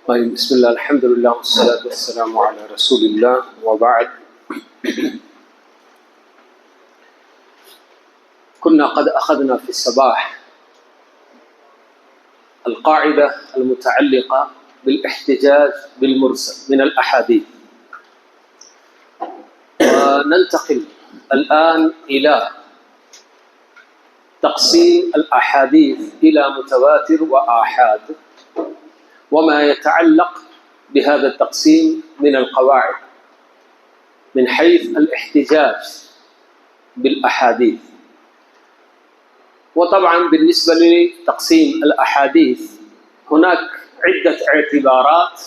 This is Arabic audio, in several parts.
طيب، بسم الله، الحمد لله والصلاة والسلام على رسول الله، وبعد. كنا قد أخذنا في الصباح القاعدة المتعلقة بالاحتجاج بالمرسل من الأحاديث، وننتقل الآن إلى تقسيم الأحاديث إلى متواتر وآحاد، وما يتعلق بهذا التقسيم من القواعد من حيث الاحتجاج بالأحاديث. وطبعا بالنسبة لتقسيم الأحاديث هناك عدة اعتبارات،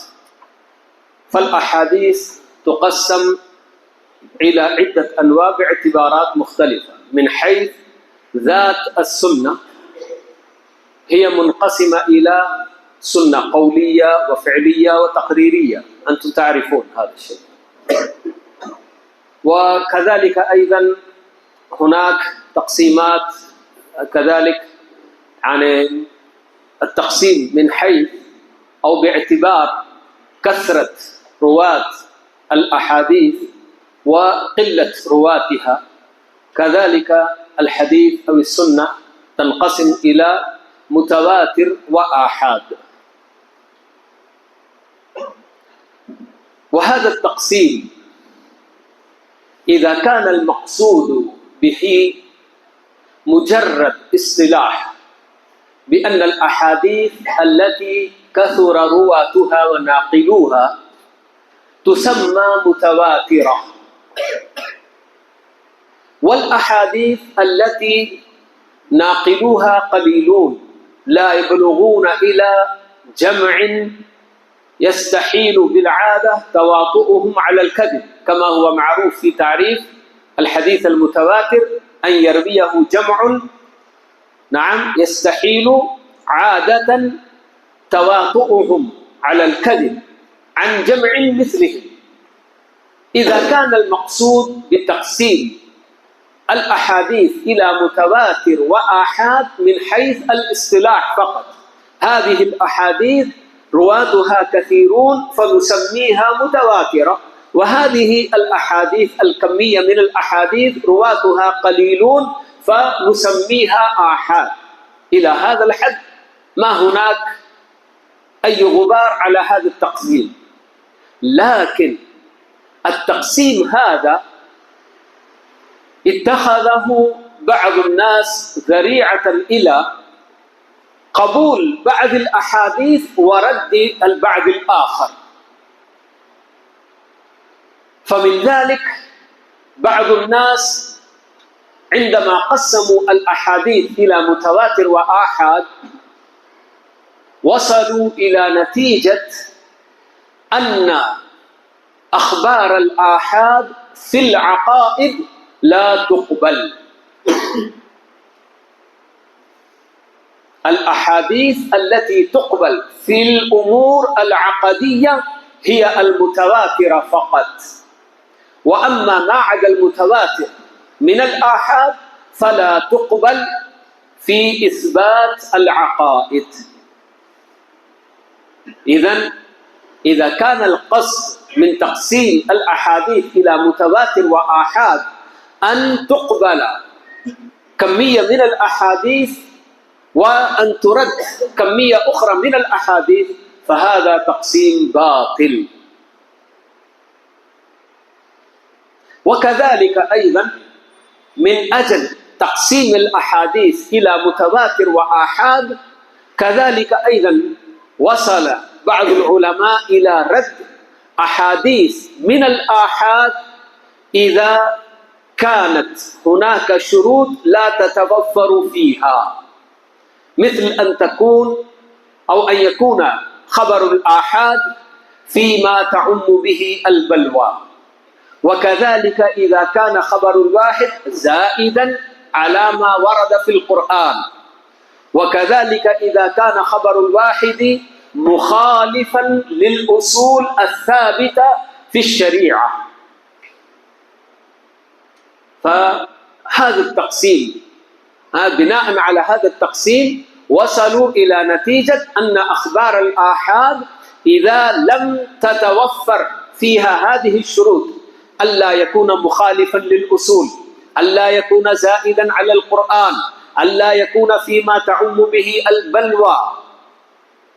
فالأحاديث تقسم إلى عدة أنواع باعتبارات مختلفة. من حيث ذات السنة هي منقسمة إلى سنة قولية وفعلية وتقريرية، أنتم تعرفون هذا الشيء. وكذلك أيضا هناك تقسيمات كذلك عن التقسيم من حيث أو باعتبار كثرة رواة الأحاديث وقلة رواتها. كذلك الحديث أو السنة تنقسم إلى متواتر وآحاد. وهذا التقسيم إذا كان المقصود به مجرد اصطلاح بأن الأحاديث التي كثر رواتها وناقلوها تسمى متواترة، والأحاديث التي ناقلوها قليلون لا يبلغون إلى جمع يستحيل بالعادة تواطؤهم على الكذب، كما هو معروف في تعريف الحديث المتواتر: أن يرويه جمع يستحيل عادة تواطؤهم على الكذب عن جمع مثلهم. إذا كان المقصود بتقسيم الأحاديث إلى متواتر وآحاد من حيث الاصطلاح فقط، هذه الأحاديث رواتها كثيرون فنسميها متواترة، وهذه الأحاديث الكمية من الأحاديث رواتها قليلون فنسميها آحاد. إلى هذا الحد ما هناك أي غبار على هذا التقسيم. لكن التقسيم هذا اتخذه بعض الناس ذريعة إلى قبول بعض الأحاديث ورد البعض الآخر. فمن ذلك بعض الناس عندما قسموا الأحاديث إلى متواتر وآحاد وصلوا إلى نتيجة أن أخبار الآحاد في العقائد لا تقبل. الأحاديث التي تقبل في الأمور العقدية هي المتواترة فقط، وأما ما عدا المتواتر من الآحاد فلا تقبل في إثبات العقائد. إذا كان القصد من تقسيم الأحاديث إلى متواتر وآحاد أن تقبل كمية من الأحاديث وأن ترد كمية أخرى من الأحاديث، فهذا تقسيم باطل. وكذلك أيضا من أجل تقسيم الأحاديث إلى متواتر وآحاد، كذلك أيضا وصل بعض العلماء إلى رد أحاديث من الآحاد إذا كانت هناك شروط لا تتوفر فيها، مثل أن تكون أو أن يكون خبر الآحاد فيما تعم به البلوى، وكذلك إذا كان خبر الواحد زائدا على ما ورد في القرآن، وكذلك إذا كان خبر الواحد مخالفا للأصول الثابتة في الشريعة. فهذا التقسيم، بناء على هذا التقسيم وصلوا إلى نتيجة أن أخبار الآحاد إذا لم تتوفر فيها هذه الشروط: ألا يكون مخالفا للأصول، ألا يكون زائدا على القرآن، ألا يكون فيما تعم به البلوى.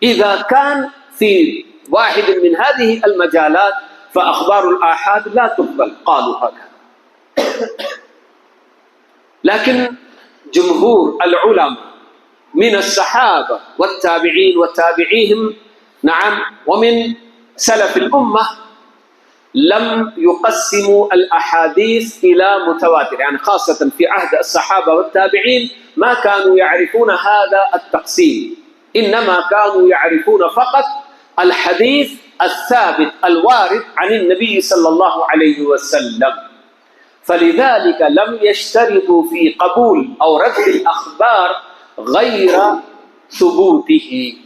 إذا كان في واحد من هذه المجالات فأخبار الآحاد لا تقبل، قالوا هكذا. لكن جمهور العلماء من الصحابة والتابعين وتابعيهم، نعم، ومن سلف الأمة، لم يقسموا الأحاديث إلى متواتر، يعني خاصة في عهد الصحابة والتابعين ما كانوا يعرفون هذا التقسيم، إنما كانوا يعرفون فقط الحديث الثابت الوارد عن النبي صلى الله عليه وسلم. فلذلك لم يشترطوا في قبول أو رد الأخبار غير ثبوته.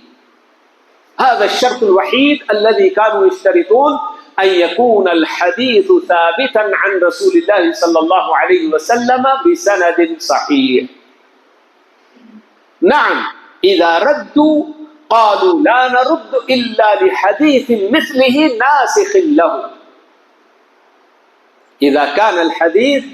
هذا الشرط الوحيد الذي كانوا يشترطون، أن يكون الحديث ثابتا عن رسول الله صلى الله عليه وسلم بسند صحيح. نعم، إذا ردوا قالوا لا نرد إلا لحديث مثله ناسخ له. إذا كان الحديث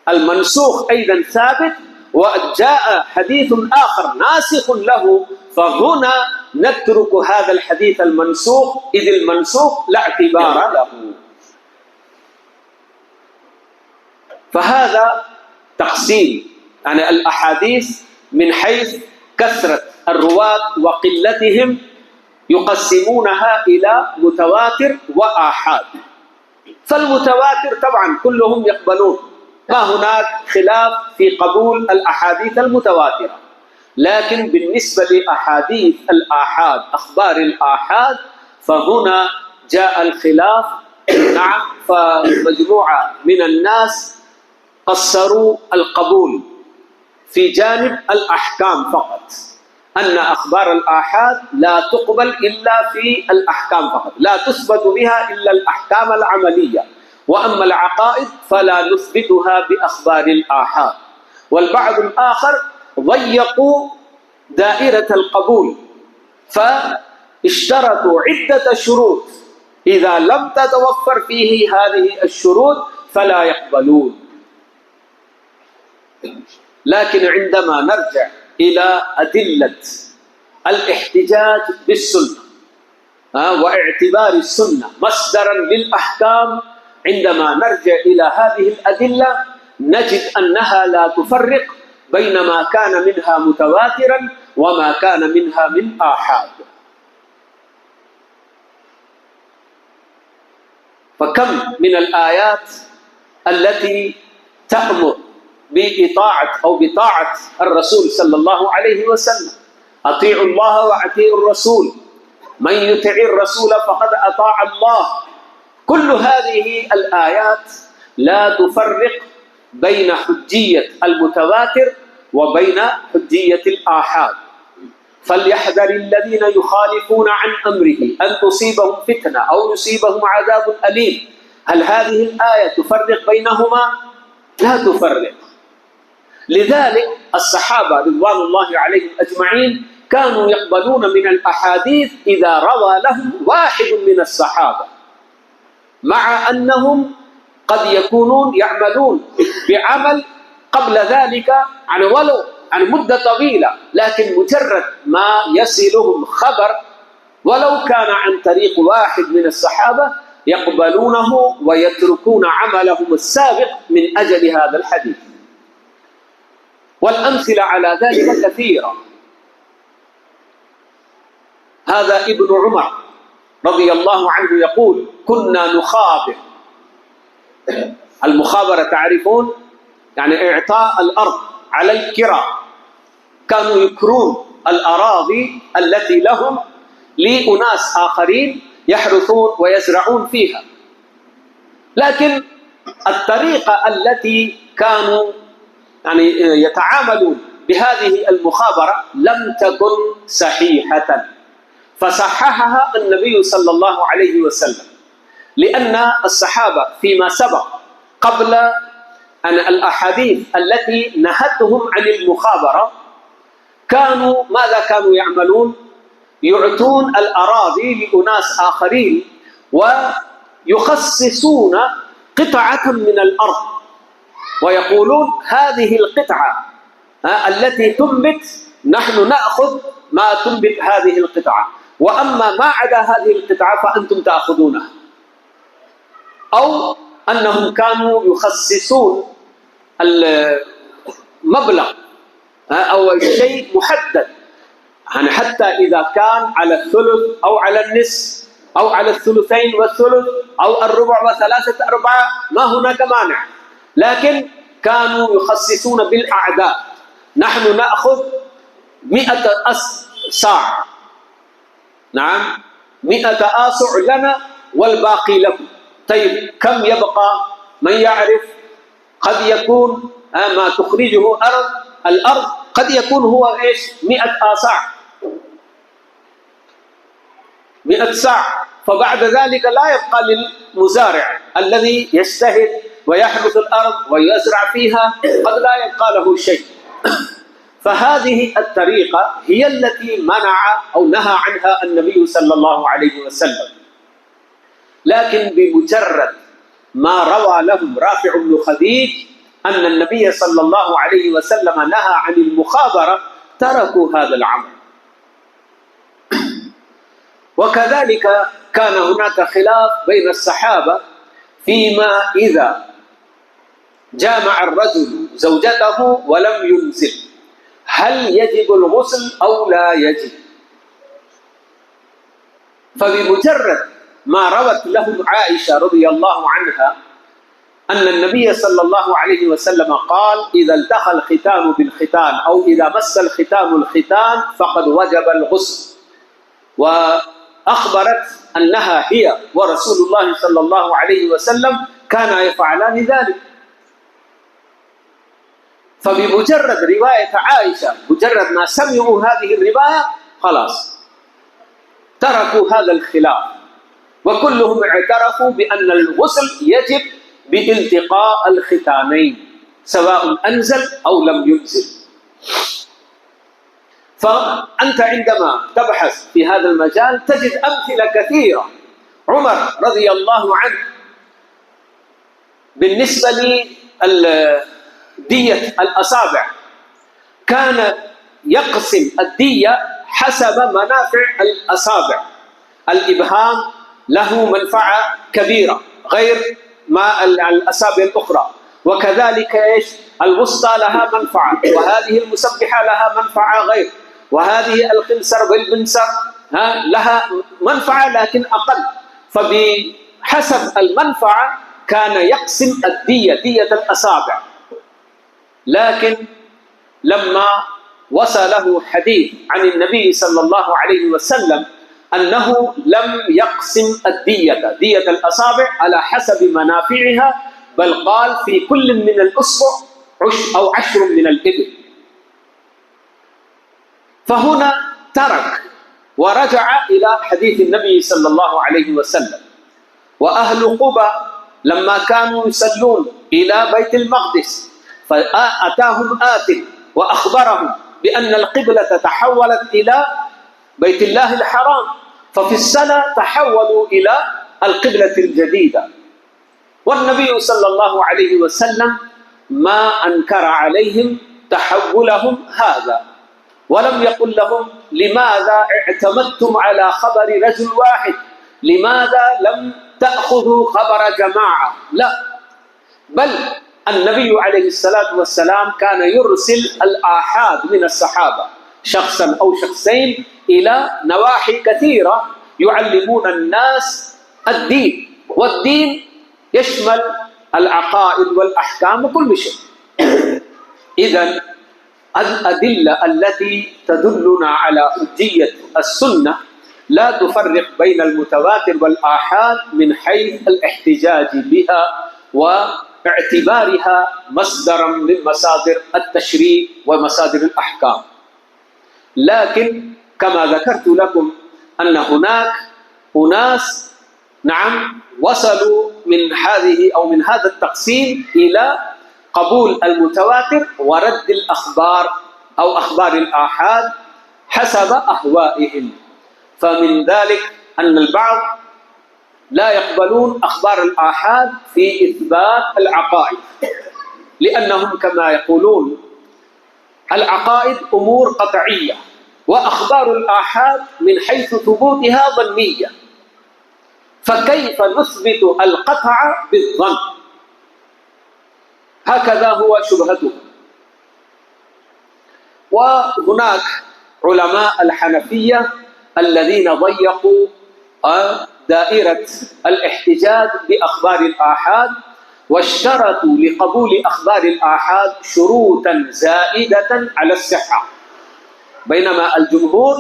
المنسوخ أيضا ثابت وجاء حديث آخر ناسخ له، فهنا نترك هذا الحديث المنسوخ، إذ المنسوخ لا اعتبار له. فهذا تقسيم يعني الأحاديث من حيث كثرة الرواة وقلتهم، يقسمونها إلى متواتر وآحاد. فالمتواتر طبعا كلهم يقبلون، ما هناك خلاف في قبول الأحاديث المتواترة. لكن بالنسبة لأحاديث الآحاد، أخبار الآحاد، فهنا جاء الخلاف. نعم، فمجموعة من الناس قصروا القبول في جانب الأحكام فقط، أن أخبار الآحاد لا تقبل إلا في الأحكام فقط، لا تثبت بها إلا الأحكام العملية، وأما العقائد فلا نثبتها بأخبار الآحاد. والبعض الآخر ضيقوا دائرة القبول، فاشترطوا عدة شروط، إذا لم تتوفر فيه هذه الشروط فلا يقبلون. لكن عندما نرجع إلى أدلة الاحتجاج بالسنة واعتبار السنة مصدرا للأحكام، عندما نرجع إلى هذه الأدلة نجد أنها لا تفرق بين ما كان منها متواترا وما كان منها من آحاد. فكم من الآيات التي تأمر بإطاعة أو بطاعة الرسول صلى الله عليه وسلم: أطيعوا الله وأطيعوا الرسول، من يطع الرسول فقد أطاع الله. كل هذه الآيات لا تفرق بين حجية المتواتر وبين حجية الآحاد. فليحذر الذين يخالفون عن أمره أن تصيبهم فتنة أو يصيبهم عذاب أليم. هل هذه الآية تفرق بينهما؟ لا تفرق. لذلك الصحابة رضوان الله عليهم أجمعين كانوا يقبلون من الأحاديث إذا روى لهم واحد من الصحابة، مع أنهم قد يكونون يعملون بعمل قبل ذلك ولو عن مدة طويلة، لكن مجرد ما يصلهم خبر ولو كان عن طريق واحد من الصحابة يقبلونه ويتركون عملهم السابق من أجل هذا الحديث. والأمثلة على ذلك كثيرة. هذا ابن عمر رضي الله عنه يقول: كنا نخابر. المخابرة تعرفون يعني إعطاء الأرض على الكراء، كانوا يكرون الأراضي التي لهم لأناس آخرين يحرثون ويزرعون فيها، لكن الطريقة التي كانوا يعني يتعاملون بهذه المخابرة لم تكن صحيحة، فصححها النبي صلى الله عليه وسلم، لأن الصحابة فيما سبق قبل أن الأحاديث التي نهتهم عن المخابرة كانوا ماذا كانوا يعملون؟ يعطون الأراضي لأناس آخرين ويخصصون قطعة من الأرض ويقولون هذه القطعة التي تنبت نحن نأخذ ما تنبت هذه القطعة، وأما ما عدا هذه القطعة فأنتم تأخذونها. أو أنهم كانوا يخصصون المبلغ أو الشيء محدد، يعني حتى إذا كان على الثلث أو على النصف أو على الثلثين والثلث أو الربع وثلاثة أرباع ما هناك مانع، لكن كانوا يخصصون بالأعداد. نحن نأخذ 100 صاع، نعم 100 آصع لنا والباقي لكم. طيب كم يبقى؟ من يعرف؟ قد يكون ما تخرجه الأرض قد يكون هو إيش 100 آصاع 100 صاع، فبعد ذلك لا يبقى للمزارع الذي يجتهد ويحرث الأرض ويزرع فيها قد لا يبقى له شيء. فهذه الطريقة هي التي منع أو نهى عنها النبي صلى الله عليه وسلم. لكن بمجرد ما روى لهم رافع بن خديج أن النبي صلى الله عليه وسلم نهى عن المخابرة تركوا هذا العمل. وكذلك كان هناك خلاف بين الصحابة فيما إذا جامع الرجل زوجته ولم ينزل هل يجب الغسل أو لا يجب. فبمجرد ما روت لهم عائشة رضي الله عنها أن النبي صلى الله عليه وسلم قال إذا التقى الختان بالختان أو إذا مس الختان الختان فقد وجب الغسل، وأخبرت أنها هي ورسول الله صلى الله عليه وسلم كانا يفعلان ذلك. فبمجرد رواية عائشة مجرد ما سمعوا هذه الرواية خلاص تركوا هذا الخلاف، وكلهم اعترفوا بأن الغسل يجب بالتقاء الختانين سواء أنزل أو لم ينزل. فأنت عندما تبحث في هذا المجال تجد أمثلة كثيرة. عمر رضي الله عنه بالنسبة لدية الأصابع كان يقسم الدية حسب منافع الأصابع. الإبهام له منفعة كبيرة غير ما الأصابع الأخرى، وكذلك إيش الوسطى لها منفعة، وهذه المسبحة لها منفعة غير، وهذه الخنصر والبنصر لها منفعة لكن أقل. فبحسب المنفعة كان يقسم دية الأصابع. لكن لما وصله حديث عن النبي صلى الله عليه وسلم أنه لم يقسم دية الأصابع على حسب منافعها، بل قال في كل من الأصبع 10 من الإبل، فهنا ترك ورجع إلى حديث النبي صلى الله عليه وسلم. وأهل قبى لما كانوا يصلون إلى بيت المقدس فأتاهم آت وأخبرهم بأن القبلة تحولت إلى بيت الله الحرام، ففي الصلاة تحولوا إلى القبلة الجديدة. والنبي صلى الله عليه وسلم ما أنكر عليهم تحولهم هذا، ولم يقل لهم لماذا اعتمدتم على خبر رجل واحد، لماذا لم تأخذوا خبر جماعة، لا، بل النبي عليه الصلاة والسلام كان يرسل الآحاد من الصحابة شخصا أو شخصين إلى نواحي كثيرة يعلمون الناس الدين، والدين يشمل العقائد والأحكام وكل شيء. إذن الأدلة التي تدلنا على حجية السنة لا تفرق بين المتواتر والآحاد من حيث الاحتجاج بها واعتبارها مصدرا من مصادر التشريع ومصادر الأحكام. لكن كما ذكرت لكم أن هناك أناس نعم وصلوا من هذه أو من هذا التقسيم إلى قبول المتواتر ورد الأخبار أو أخبار الآحاد حسب أهوائهم. فمن ذلك أن البعض لا يقبلون أخبار الآحاد في إثبات العقائد، لأنهم كما يقولون العقائد أمور قطعية، وأخبار الآحاد من حيث ثبوتها ظنية، فكيف نثبت القطع بالظن؟ هكذا هو شبهته. وهناك علماء الحنفية الذين ضيقوا دائرة الاحتجاج بأخبار الآحاد، واشترطوا لقبول أخبار الآحاد شروطا زائدة على الصحة، بينما الجمهور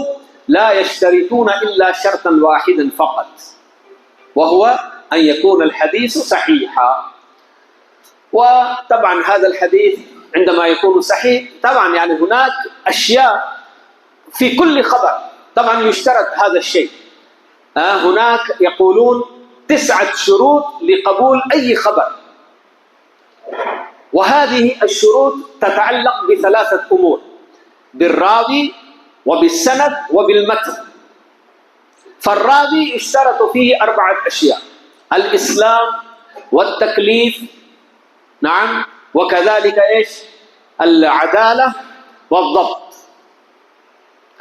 لا يشترطون إلا شرطا واحدا فقط، وهو أن يكون الحديث صحيحا. وطبعا هذا الحديث عندما يكون صحيح طبعا يعني هناك أشياء في كل خبر طبعا يشترط هذا الشيء. هناك يقولون 9 شروط لقبول أي خبر، وهذه الشروط تتعلق ب3 أمور: بالراوي وبالسند وبالمتن. فالراوي يشترط فيه 4 أشياء: الإسلام والتكليف، نعم، وكذلك إيش؟ العدالة والضبط.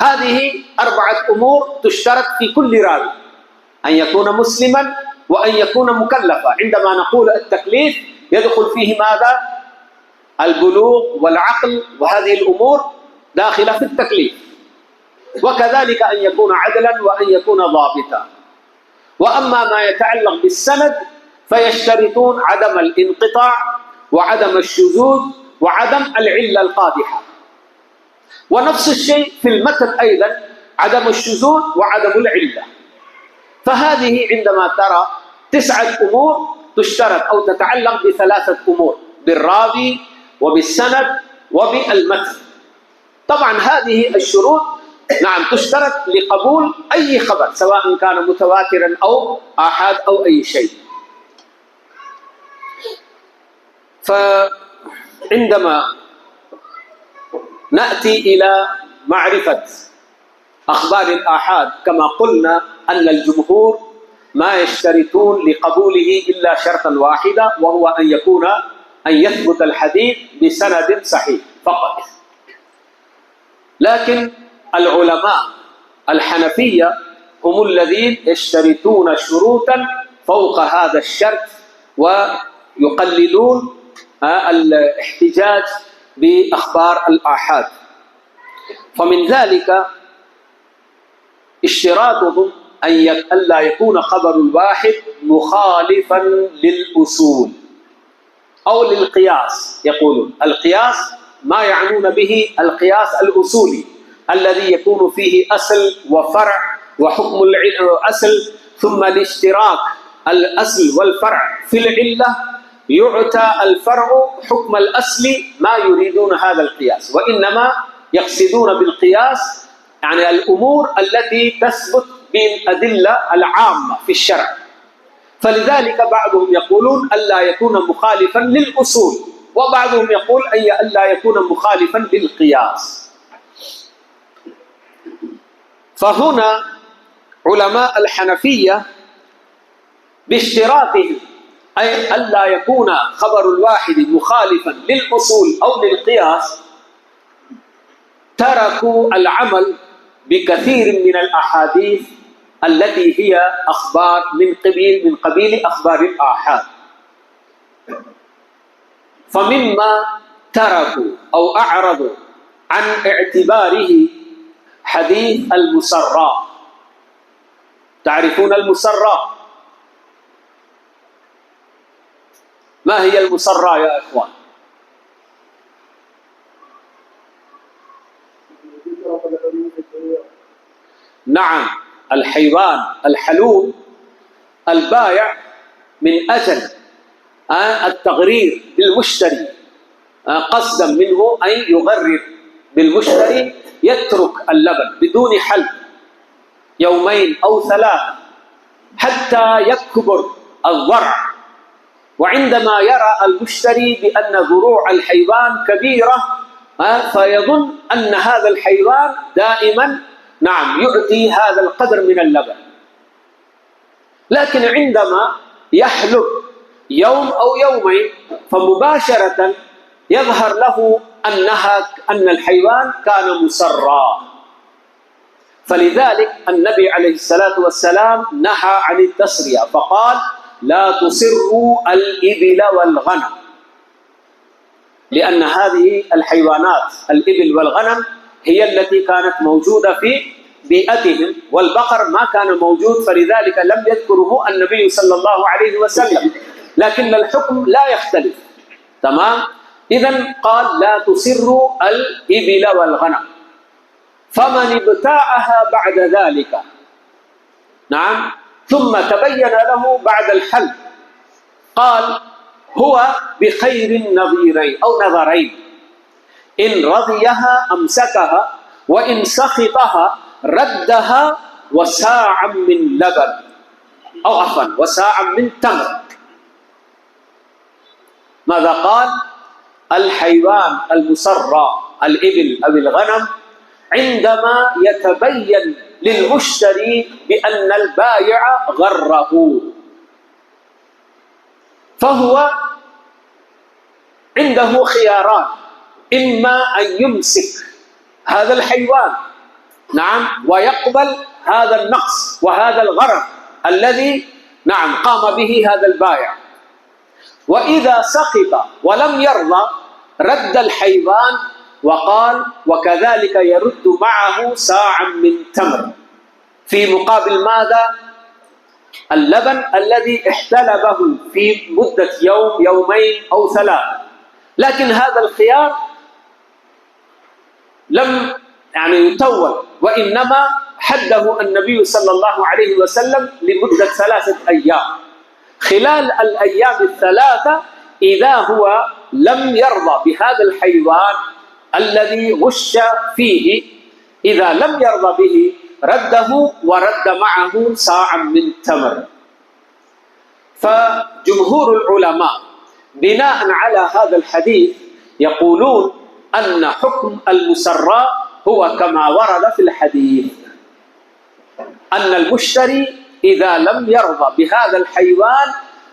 هذه 4 أمور تشترط في كل راوي: أن يكون مسلما وأن يكون مكلفا. عندما نقول التكليف يدخل فيه ماذا؟ البلوغ والعقل، وهذه الأمور داخلة في التكليف. وكذلك أن يكون عدلا وأن يكون ضابطا. وأما ما يتعلق بالسند فيشترطون عدم الانقطاع وعدم الشذوذ وعدم العلة القادحة. ونفس الشيء في المتن أيضا، عدم الشذوذ وعدم العلة. فهذه عندما ترى 9 أمور تشترط أو تتعلق ب3 أمور: بالراوي وبالسند وبالمتن. طبعا هذه الشروط نعم تشترط لقبول أي خبر، سواء كان متواترا أو آحاد أو أي شيء. فعندما نأتي إلى معرفة أخبار الآحاد، كما قلنا أن الجمهور ما يشترطون لقبوله إلا شرطا واحدا، وهو أن يثبت الحديث بسند صحيح فقط. لكن العلماء الحنفية هم الذين يشترطون شروطا فوق هذا الشرط، ويقللون الاحتجاج بأخبار الآحاد. فمن ذلك اشتراطهم أن لا يكون خبر الواحد مخالفا للأصول أو للقياس. يقولون القياس ما يعنون به القياس الأصولي الذي يكون فيه أصل وفرع وحكم الأصل، ثم الاشتراك الأصل والفرع في العلة، يعطى الفرع حكم الأصل. ما يريدون هذا القياس، وإنما يقصدون بالقياس يعني الأمور التي تثبت بالأدلة العامة في الشرع. فلذلك بعضهم يقولون ألا يكون مخالفا للأصول، وبعضهم يقول ألا يكون مخالفا للقياس. فهنا علماء الحنفية باشتراطهم أي ألا يكون خبر الواحد مخالفا للأصول أو للقياس، تركوا العمل بكثير من الأحاديث التي هي أخبار من قبيل أخبار الآحاد. فمما تركوا أو أعرضوا عن اعتباره حديث المسراء. تعرفون المسراء؟ ما هي المسراء يا إخوان؟ نعم، الحيوان الحلوب البائع من أجل التغرير بالمشتري، قصدا منه أن يغرر بالمشتري، يترك اللبن بدون حلب 2 أو 3 حتى يكبر الضرع، وعندما يرى المشتري بأن ضروع الحيوان كبيرة فيظن أن هذا الحيوان دائما نعم يعطي هذا القدر من اللبن، لكن عندما يحلب يوم أو يومين فمباشرة يظهر له أن الحيوان كان مسرا. فلذلك النبي عليه الصلاة والسلام نهى عن التسرية، فقال: لا تسروا الإبل والغنم، لأن هذه الحيوانات الإبل والغنم هي التي كانت موجودة في بيئتهم، والبقر ما كان موجود، فلذلك لم يذكره النبي صلى الله عليه وسلم، لكن الحكم لا يختلف. تمام؟ إذن قال: لا تسروا الإبل والغنم. فمن ابتاعها بعد ذلك، نعم، ثم تبين له بعد الحل، قال: هو بخير النظيرين أو نظرين، إن رضيها أمسكها، وإن سخطها ردها وساعا من لبن، أو عفوا وساعا من تمر. ماذا قال؟ الحيوان المسرى الإبل أو الغنم عندما يتبين للمشتري بأن البائع غره، فهو عنده خياران: إما أن يمسك هذا الحيوان، نعم، ويقبل هذا النقص وهذا الغرر الذي نعم قام به هذا البائع، وإذا سخط ولم يرضى رد الحيوان، وقال: وكذلك يرد معه ساعا من تمر، في مقابل ماذا؟ اللبن الذي احتلبه في مدة يوم يومين أو ثلاثة. لكن هذا الخيار لم يطول، وإنما حده النبي صلى الله عليه وسلم لمدة 3 أيام. خلال الأيام الثلاثة إذا هو لم يرضى بهذا الحيوان الذي غش فيه، إذا لم يرضى به رده ورد معه ساعا من تمر. فجمهور العلماء بناء على هذا الحديث يقولون أن حكم المسرى هو كما ورد في الحديث، أن المشتري إذا لم يرضى بهذا الحيوان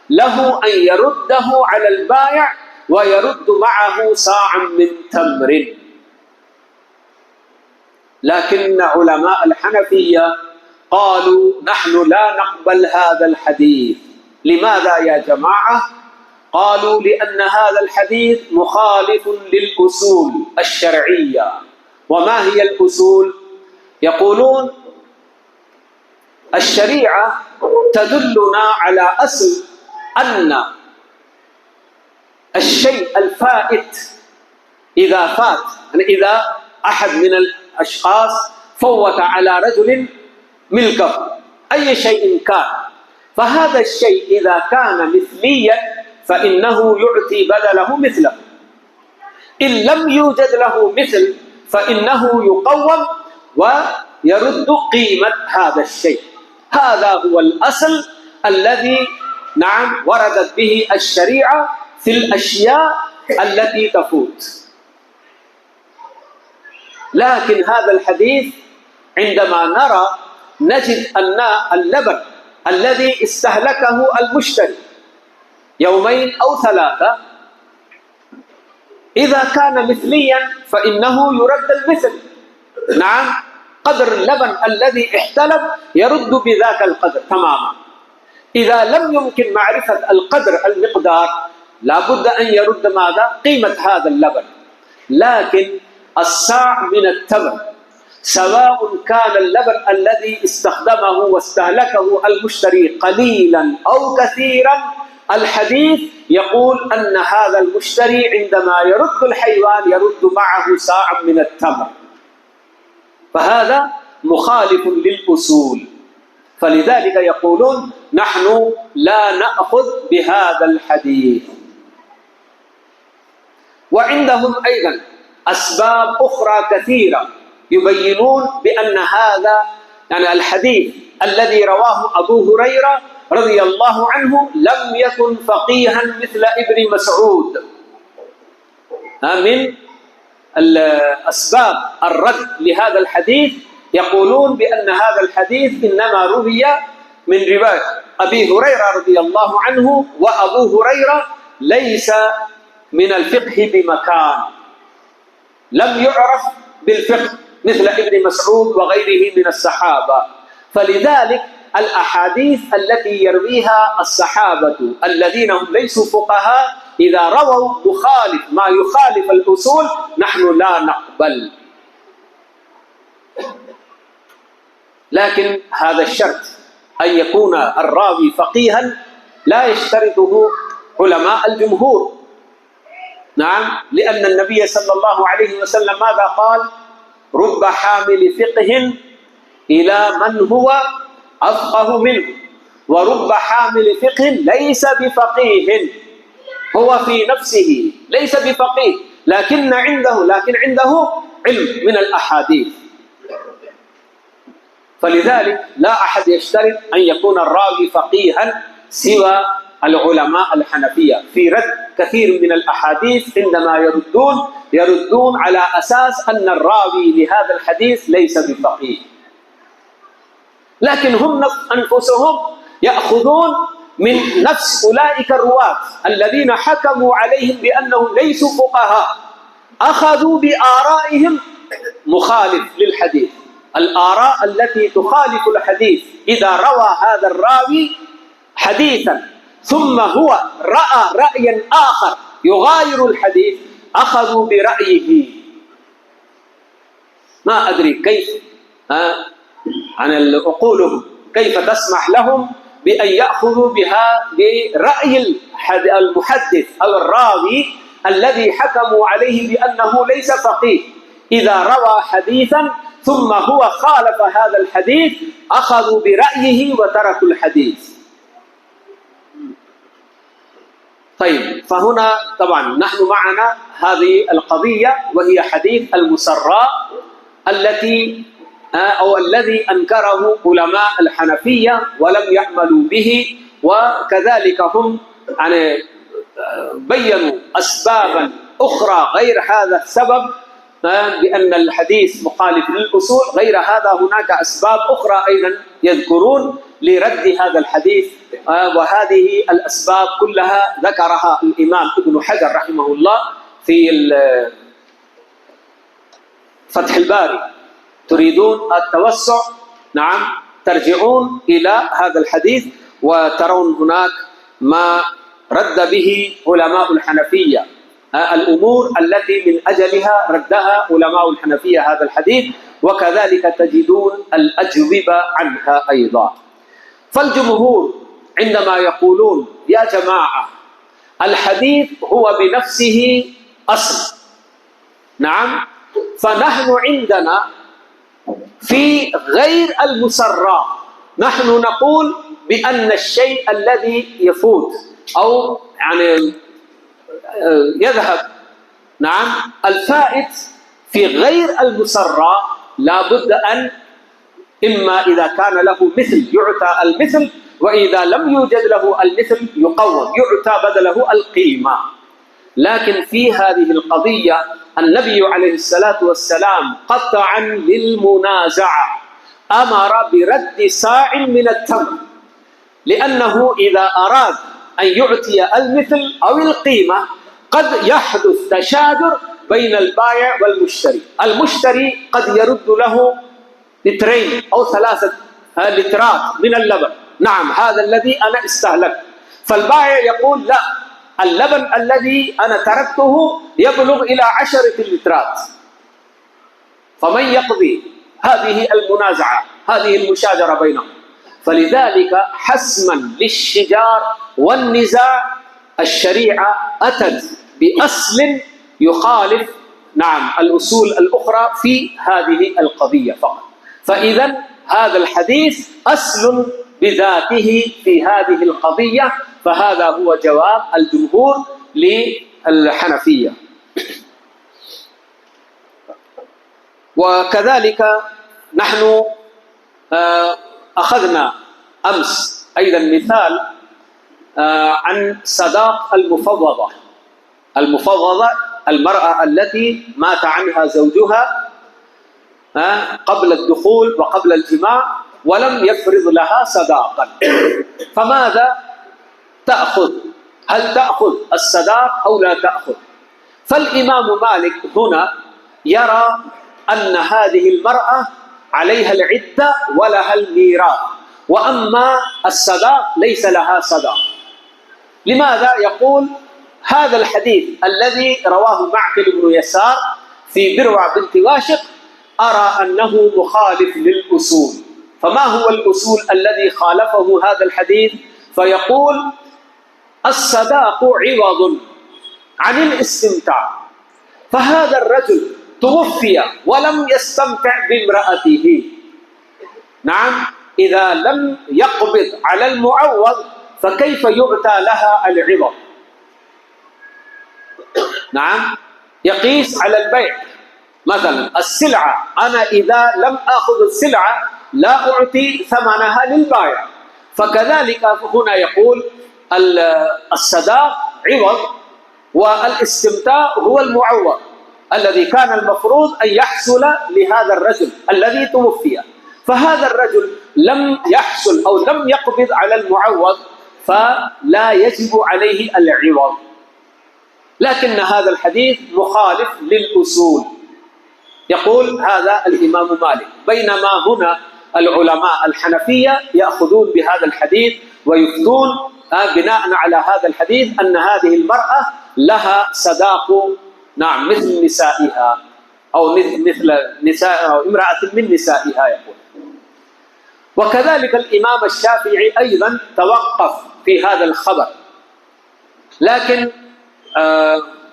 له أن يرده على البائع ويرد معه ساعا من تمر. لكن علماء الحنفية قالوا: نحن لا نقبل هذا الحديث. لماذا يا جماعة؟ قالوا: لأن هذا الحديث مخالف للأصول الشرعية. وما هي الأصول؟ يقولون: الشريعة تدلنا على أصل أن الشيء الفائت إذا فات، يعني إذا أحد من الأشخاص فوت على رجل ملكه أي شيء كان، فهذا الشيء إذا كان مثليا فإنه يعطي بدله مثله، إن لم يوجد له مثل فإنه يقوم ويرد قيمة هذا الشيء. هذا هو الأصل الذي نعم وردت به الشريعة في الأشياء التي تفوت. لكن هذا الحديث عندما نرى نجد أن اللبن الذي استهلكه المشتري يومين أو 3 إذا كان مثليا فإنه يرد المثل، نعم، قدر اللبن الذي احتلب يرد بذاك القدر تماما. إذا لم يمكن معرفة القدر المقدار لابد أن يرد ماذا؟ قيمة هذا اللبن. لكن الساع من التمر سواء كان اللبن الذي استخدمه واستهلكه المشتري قليلا أو كثيرا، الحديث يقول أن هذا المشتري عندما يرد الحيوان يرد معه ساعا من التمر، فهذا مخالف للأصول. فلذلك يقولون: نحن لا نأخذ بهذا الحديث. وعندهم أيضا أسباب أخرى كثيرة يبينون بأن هذا الحديث الذي رواه أبو هريرة رضي الله عنه لم يكن فقيها مثل ابن مسعود. من الأسباب الرد لهذا الحديث يقولون بأن هذا الحديث إنما روي من رواية أبي هريرة رضي الله عنه، وأبو هريرة ليس من الفقه بمكان، لم يعرف بالفقه مثل ابن مسعود وغيره من الصحابة. فلذلك الأحاديث التي يرويها الصحابة الذين هم ليسوا فقهاء إذا رووا مخالف ما يخالف الأصول نحن لا نقبل. لكن هذا الشرط أن يكون الراوي فقيها لا يشترطه علماء الجمهور. نعم، لأن النبي صلى الله عليه وسلم ماذا قال؟ رب حامل فقه إلى من هو أفقه منه، ورب حامل فقه ليس بفقيه، هو في نفسه ليس بفقيه لكن عنده علم من الأحاديث. فلذلك لا أحد يشترط أن يكون الراوي فقيها سوى العلماء الحنفية. في رد كثير من الأحاديث عندما يردون على أساس أن الراوي لهذا الحديث ليس بفقيه، لكن هم أنفسهم يأخذون من نفس أولئك الرواة الذين حكموا عليهم بأنهم ليسوا فقهاء، أخذوا بآرائهم مخالف للحديث. الآراء التي تخالف الحديث، إذا روى هذا الراوي حديثا ثم هو رأى رأيا آخر يغاير الحديث أخذوا برأيه. ما أدري كيف عن عقولهم كيف تسمح لهم بأن يأخذوا برأي المحدث أو الراوي الذي حكموا عليه بأنه ليس فقيه. إذا روى حديثا ثم هو خالف هذا الحديث أخذوا برأيه وتركوا الحديث. طيب، فهنا طبعا نحن معنا هذه القضية وهي حديث المسراء الذي أنكره علماء الحنفية ولم يعملوا به، وكذلك هم بيّنوا أسبابا أخرى غير هذا السبب بأن الحديث مخالف للأصول. غير هذا هناك أسباب أخرى أيضا يذكرون لرد هذا الحديث، وهذه الأسباب كلها ذكرها الإمام ابن حجر رحمه الله في فتح الباري. تريدون التوسع؟ نعم، ترجعون إلى هذا الحديث وترون هناك ما رد به علماء الحنفية، الأمور التي من أجلها ردها علماء الحنفية هذا الحديث، وكذلك تجدون الأجوبة عنها أيضا. فالجمهور عندما يقولون يا جماعة الحديث هو بنفسه أصل، نعم، فنحن عندنا في غير المسرى نحن نقول بأن الشيء الذي يفوت أو يذهب، نعم، الفائت في غير المسرى لابد أن إما إذا كان له مثل يعطى المثل، وإذا لم يوجد له المثل يقوم يعطى بدله القيمة. لكن في هذه القضية النبي عليه الصلاة والسلام قطعا للمنازعة أمر برد صاع من التمر، لأنه إذا أراد أن يعطي المثل أو القيمة قد يحدث تشاجر بين البائع والمشتري. المشتري قد يرد له 2 أو 3 لترات من اللبن، نعم هذا الذي أنا استهلكت، فالبائع يقول لا، اللبن الذي أنا تركته يبلغ إلى 10 لترات. فمن يقضي هذه المنازعة، هذه المشاجرة بينهم؟ فلذلك حسما للشجار والنزاع الشريعة أتت بأصل يخالف، نعم، الأصول الأخرى في هذه القضية فقط. فإذا هذا الحديث أصل بذاته في هذه القضية، فهذا هو جواب الجمهور للحنفية. وكذلك نحن أخذنا أمس أيضا مثال عن صداق المفوضة، المرأة التي مات عنها زوجها قبل الدخول وقبل الجماع ولم يفرض لها صداقا، فماذا تأخذ؟ هل تأخذ الصداق أو لا تأخذ؟ فالإمام مالك هنا يرى أن هذه المرأة عليها العدة ولها الميراث، وأما الصداق ليس لها صداق. لماذا؟ يقول هذا الحديث الذي رواه معقل بن يسار في بروع بنت واشق أرى أنه مخالف للأصول. فما هو الأصول الذي خالفه هذا الحديث؟ فيقول الصداق عوض عن الاستمتاع، فهذا الرجل توفي ولم يستمتع بامرأته، نعم، إذا لم يقبض على المعوض فكيف يؤتى لها العوض؟ نعم، يقيس على البيع مثلا السلعة، أنا إذا لم آخذ السلعة لا أعطي ثمنها للبائع، فكذلك هنا يقول الصداق عوض والاستمتاع هو المعوض الذي كان المفروض أن يحصل لهذا الرجل الذي توفي، فهذا الرجل لم يحصل أو لم يقبض على المعوض فلا يجب عليه العوض. لكن هذا الحديث مخالف للأصول، يقول هذا الإمام مالك، بينما هنا العلماء الحنفية يأخذون بهذا الحديث ويفتون بناء على هذا الحديث أن هذه المرأة لها صداق، نعم، مثل نسائها أو مثل نساء أو امرأة من نسائها يقول. وكذلك الإمام الشافعي أيضا توقف في هذا الخبر، لكن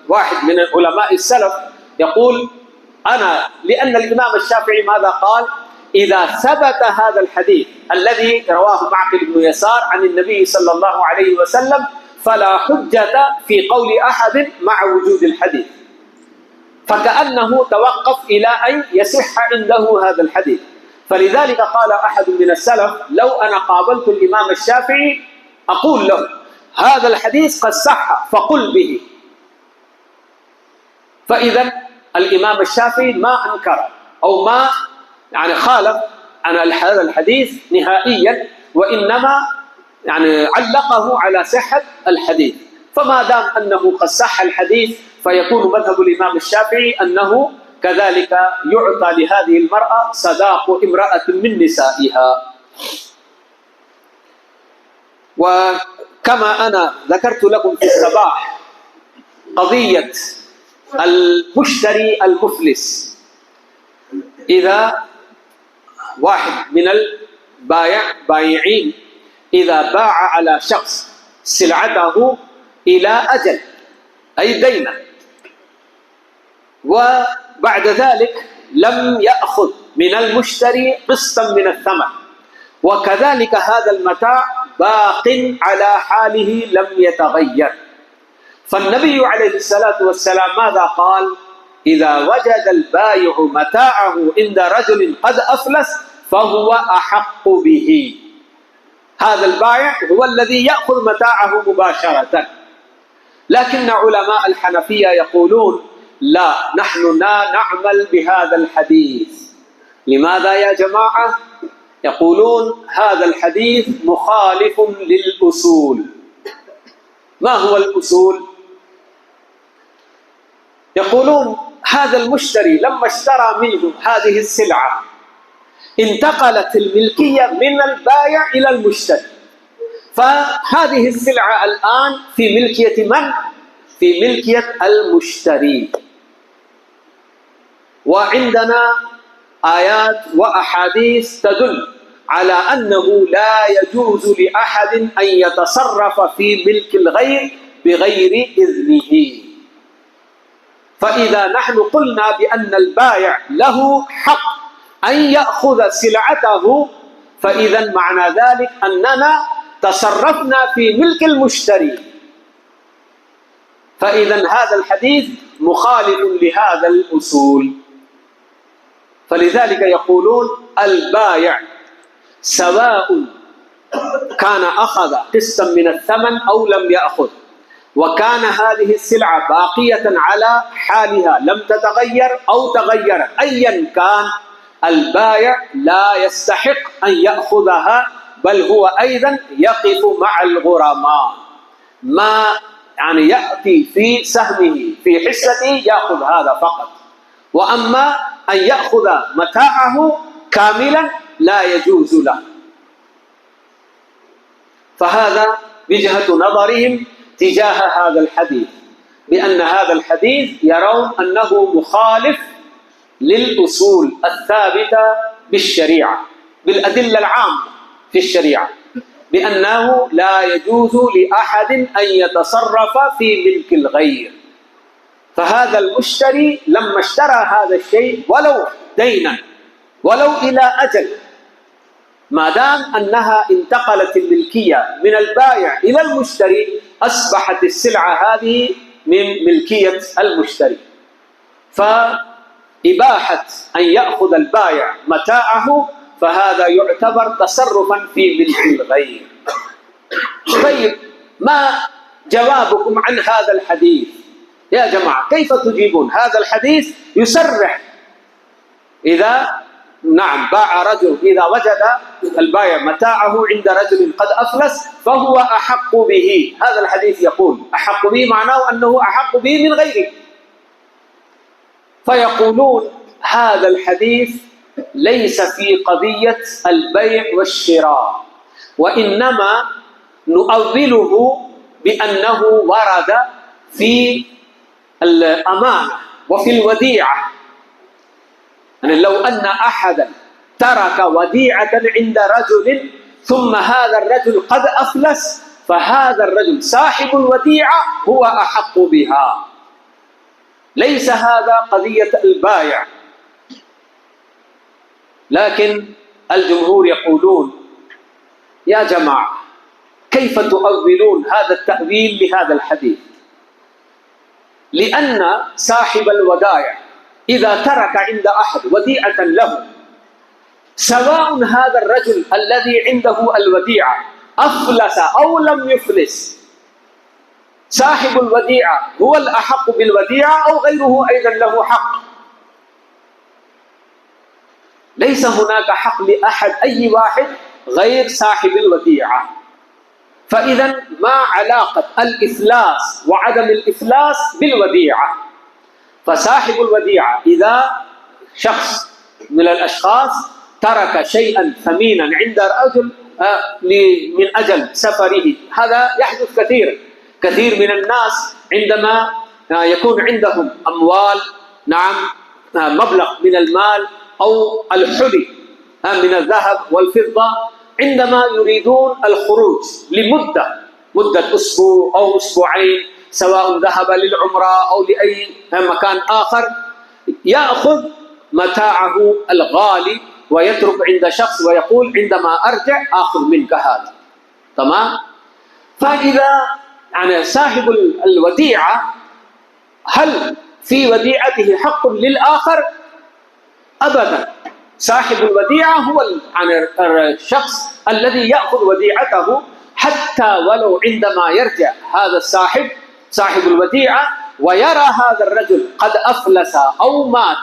واحد من علماء السلف يقول لأن الإمام الشافعي ماذا قال؟ إذا ثبت هذا الحديث الذي رواه معقل بن يسار عن النبي صلى الله عليه وسلم فلا حجة في قول أحد مع وجود الحديث، فكأنه توقف إلى أن يصح عنده هذا الحديث. فلذلك قال أحد من السلف لو أنا قابلت الإمام الشافعي أقول له هذا الحديث قد صح فقل به. فإذا الإمام الشافعي ما أنكر أو ما خالف عن هذا الحديث نهائيا، وإنما علقه على صحة الحديث. فما دام أنه قد صح الحديث فيكون مذهب الإمام الشافعي أنه كذلك يعطى لهذه المرأة صداق امرأة من نسائها. وكما أنا ذكرت لكم في الصباح قضية المشتري المفلس، إذا واحد من البائعين إذا باع على شخص سلعته إلى أجل أي دينا، وبعد ذلك لم يأخذ من المشتري قسطا من الثمن، وكذلك هذا المتاع باق على حاله لم يتغير، فالنبي عليه الصلاة والسلام ماذا قال؟ إذا وجد البائع متاعه عند رجل قد أفلس فهو أحق به. هذا البائع هو الذي يأخذ متاعه مباشرة. لكن علماء الحنفية يقولون لا، نحن لا نعمل بهذا الحديث. لماذا يا جماعة؟ يقولون هذا الحديث مخالف للأصول. ما هو الأصول؟ يقولون هذا المشتري لما اشترى منه هذه السلعة انتقلت الملكية من البائع إلى المشتري، فهذه السلعة الآن في ملكية من؟ في ملكية المشتري. وعندنا آيات وأحاديث تدل على أنه لا يجوز لأحد أن يتصرف في ملك الغير بغير إذنه. فإذا نحن قلنا بأن البائع له حق أن يأخذ سلعته، فإذا معنى ذلك أننا تصرفنا في ملك المشتري، فإذا هذا الحديث مخالف لهذا الأصول. فلذلك يقولون البائع سواء كان أخذ قسطا من الثمن أو لم يأخذ، وكان هذه السلعة باقية على حالها لم تتغير أو تغيرت، أيا كان البائع لا يستحق أن يأخذها، بل هو أيضا يقف مع الغرماء، ما يعني يأتي في سهمه في حصته يأخذ هذا فقط، وأما أن يأخذ متاعه كاملا لا يجوز له. فهذا وجهة نظرهم تجاه هذا الحديث، بأن هذا الحديث يرون أنه مخالف للأصول الثابتة بالشريعة، بالأدلة العامة في الشريعة، بأنه لا يجوز لأحد أن يتصرف في ملك الغير. فهذا المشتري لما اشترى هذا الشيء ولو دينا ولو إلى أجل، ما دام أنها انتقلت الملكية من البائع إلى المشتري، أصبحت السلعة هذه من ملكية المشتري، فإباحة أن يأخذ البائع متاعه فهذا يعتبر تصرفا في ملك الغير. طيب، ما جوابكم عن هذا الحديث يا جماعة؟ كيف تجيبون؟ هذا الحديث يصرح إذا باع رجل، إذا وجد البائع متاعه عند رجل قد أفلس فهو أحق به. هذا الحديث يقول أحق به، معناه أنه أحق به من غيره. فيقولون هذا الحديث ليس في قضية البيع والشراء، وإنما نؤوله بأنه ورد في الأمانة وفي الوديعة. يعني لو أن أحدا ترك وديعة عند رجل ثم هذا الرجل قد أفلس، فهذا الرجل صاحب الوديعة هو أحق بها، ليس هذا قضية البائع. لكن الجمهور يقولون يا جماعة كيف تؤولون هذا التأويل لهذا الحديث؟ لأن صاحب الودائع إذا ترك عند أحد وديعة له، سواء هذا الرجل الذي عنده الوديعة أفلس أو لم يفلس، صاحب الوديعة هو الأحق بالوديعة أو غيره أيضا له حق. ليس هناك حق لأحد أي واحد غير صاحب الوديعة. فإذا ما علاقة الإفلاس وعدم الإفلاس بالوديعة؟ فصاحب الوديعة إذا شخص من الأشخاص ترك شيئا ثمينا عند رجل من أجل سفره، هذا يحدث كثير من الناس عندما يكون عندهم أموال، مبلغ من المال أو الحلي من الذهب والفضة، عندما يريدون الخروج مدة أسبوع أو أسبوعين، سواء ذهب للعمرة أو لأي مكان آخر، يأخذ متاعه الغالي ويترك عند شخص ويقول عندما أرجع آخذ منك هذا. تمام؟ فإذا صاحب الوديعة هل في وديعته حق للآخر؟ أبدا. صاحب الوديعة هو الشخص الذي يأخذ وديعته، حتى ولو عندما يرجع هذا صاحب الوديعة ويرى هذا الرجل قد أفلس أو مات،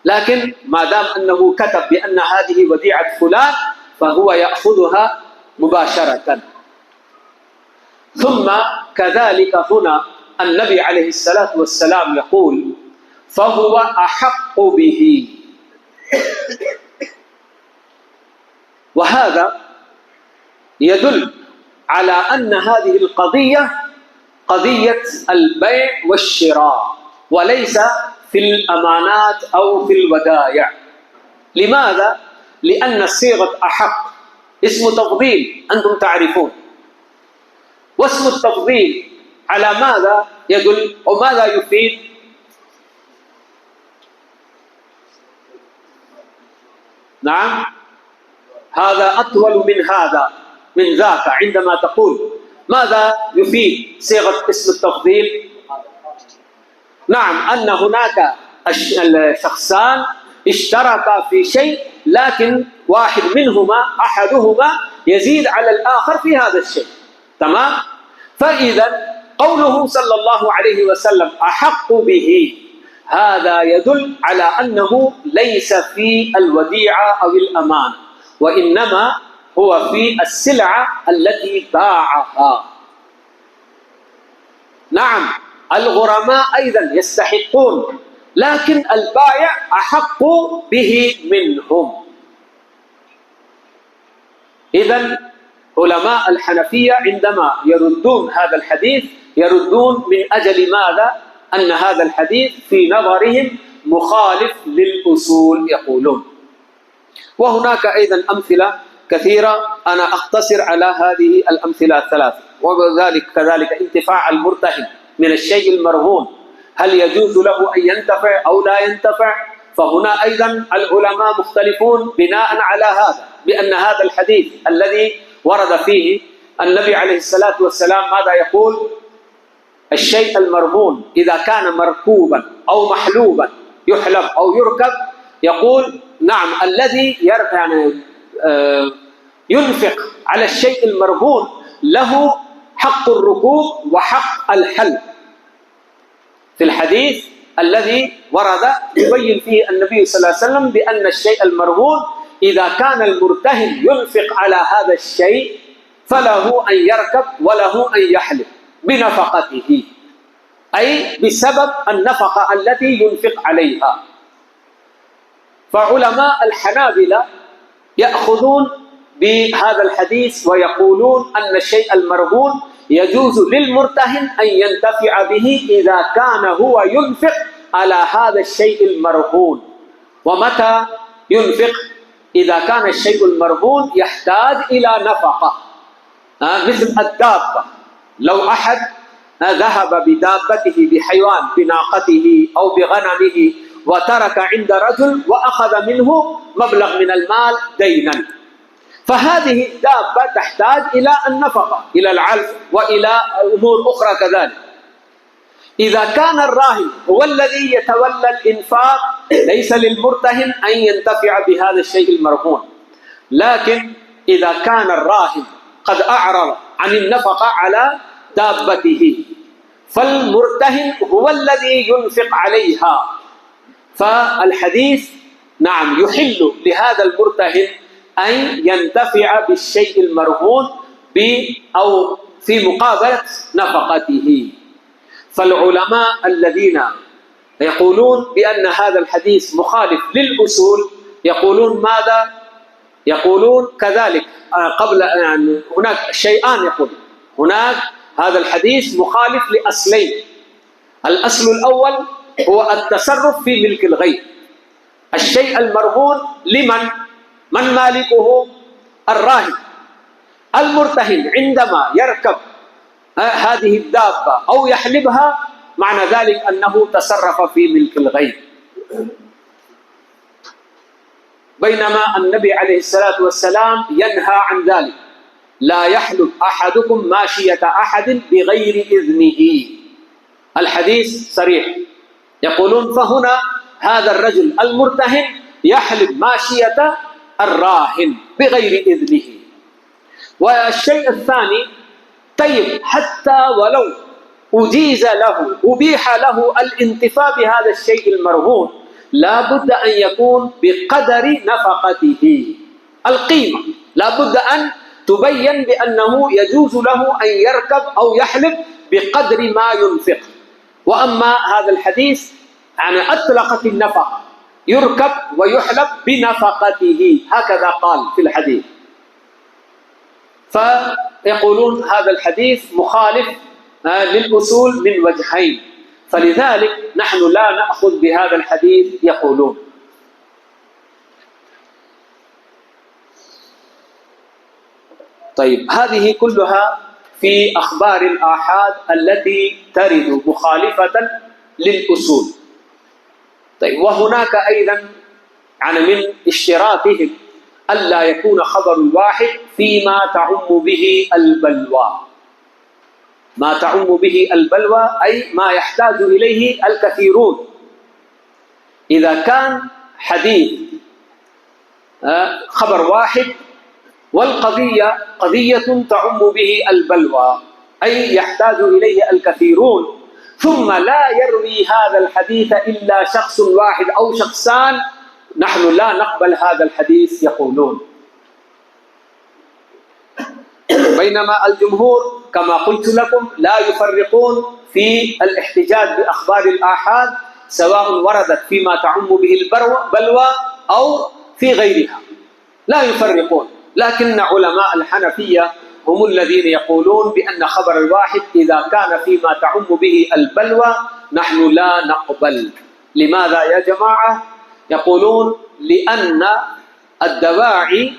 لكن ما دام أنه كتب بأن هذه وديعة فلان فهو يأخذها مباشرة. ثم كذلك هنا النبي عليه الصلاة والسلام يقول فهو أحق به. وهذا يدل على أن هذه القضية قضية البيع والشراء وليس في الأمانات أو في الودائع. لماذا؟ لأن صيغة أحق اسم تفضيل، أنتم تعرفون، واسم التفضيل على ماذا يدل وماذا يفيد؟ نعم، هذا أطول من هذا من ذاك. عندما تقول ماذا يفيد صيغة اسم التفضيل؟ نعم، أن هناك شخصان اشتركا في شيء، لكن واحد منهما أحدهما يزيد على الآخر في هذا الشيء. تمام؟ فإذا قوله صلى الله عليه وسلم أحق به، هذا يدل على أنه ليس في الوديعة أو الأمانة، وإنما هو في السلعة التي باعها. نعم، الغرماء أيضا يستحقون، لكن البائع أحق به منهم. إذن علماء الحنفية عندما يردون هذا الحديث يردون من أجل ماذا؟ أن هذا الحديث في نظرهم مخالف للأصول يقولون. وهناك أيضا أمثلة كثيرة، أنا أقتصر على هذه الأمثلة الثلاثة. وذلك كذلك انتفاع المرتهن من الشيء المرهون، هل يجوز له أن ينتفع أو لا ينتفع؟ فهنا أيضا العلماء مختلفون بناء على هذا، بأن هذا الحديث الذي ورد فيه النبي عليه الصلاة والسلام ماذا يقول؟ الشيء المرهون إذا كان مركوبا أو محلوبا يحلب أو يركب، يقول نعم الذي يعني ينفق على الشيء المرهون له حق الركوب وحق الحلب. في الحديث الذي ورد يبين فيه النبي صلى الله عليه وسلم بأن الشيء المرهون إذا كان المرتهن ينفق على هذا الشيء فله أن يركب وله أن يحلب بنفقته، أي بسبب النفقة التي ينفق عليها. فعلماء الحنابلة يأخذون بهذا الحديث ويقولون أن الشيء المرهون يجوز للمرتهن أن ينتفع به إذا كان هو ينفق على هذا الشيء المرهون. ومتى ينفق؟ إذا كان الشيء المرهون يحتاج إلى نفقة، مثل الدابة. لو أحد ذهب بدابته بحيوان بناقته أو بغنمه وترك عند رجل وأخذ منه مبلغ من المال دينا، فهذه الدابة تحتاج إلى النفقة، إلى العلف وإلى أمور أخرى كذلك. إذا كان الراهن هو الذي يتولى الإنفاق ليس للمرتهن أن ينتفع بهذا الشيء المرهون، لكن إذا كان الراهن قد أعرض عن النفقة على دابته فالمرتهن هو الذي ينفق عليها، فالحديث نعم يحل لهذا المرتهن أن ينتفع بالشيء المرهون أو في مقابلة نفقته. فالعلماء الذين يقولون بأن هذا الحديث مخالف للأصول يقولون ماذا؟ يقولون كذلك قبل يعني هناك شيئان، يقول هناك هذا الحديث مخالف لأصلين. الأصل الأول هو التصرف في ملك الغير. الشيء المرهون لمن؟ من مالكه؟ الراهن. المرتهن عندما يركب هذه الدابة أو يحلبها معنى ذلك أنه تصرف في ملك الغير، بينما النبي عليه الصلاة والسلام ينهى عن ذلك: لا يحلب أحدكم ماشية أحد بغير إذنه. الحديث صريح. يقولون فهنا هذا الرجل المرتهن يحلب ماشية الراهن بغير إذنه. والشيء الثاني، طيب حتى ولو أجيز له أبيح له الانتفاع بهذا الشيء المرهون لا بد أن يكون بقدر نفقته. القيمة لا بد أن تبين بأنه يجوز له أن يركب أو يحلب بقدر ما ينفق. وأما هذا الحديث يعني أطلقت النفقة، يركب ويحلب بنفقته، هكذا قال في الحديث. فيقولون هذا الحديث مخالف للأصول من وجهين، فلذلك نحن لا نأخذ بهذا الحديث يقولون. طيب هذه كلها في أخبار الآحاد التي ترد مخالفة للأصول. طيب وهناك أيضا يعني من اشتراطهم ألا يكون خبر واحد فيما تعم به البلوى. ما تعم به البلوى أي ما يحتاج إليه الكثيرون. إذا كان حديث خبر واحد والقضية قضية تعم به البلوى أي يحتاج إليه الكثيرون، ثم لا يروي هذا الحديث إلا شخص واحد أو شخصان، نحن لا نقبل هذا الحديث يقولون. بينما الجمهور كما قلت لكم لا يفرقون في الاحتجاج بأخبار الآحاد، سواء وردت فيما تعم به البلوى أو في غيرها، لا يفرقون. لكن علماء الحنفية هم الذين يقولون بأن خبر الواحد إذا كان فيما تعم به البلوى نحن لا نقبل. لماذا يا جماعة؟ يقولون لأن الدواعي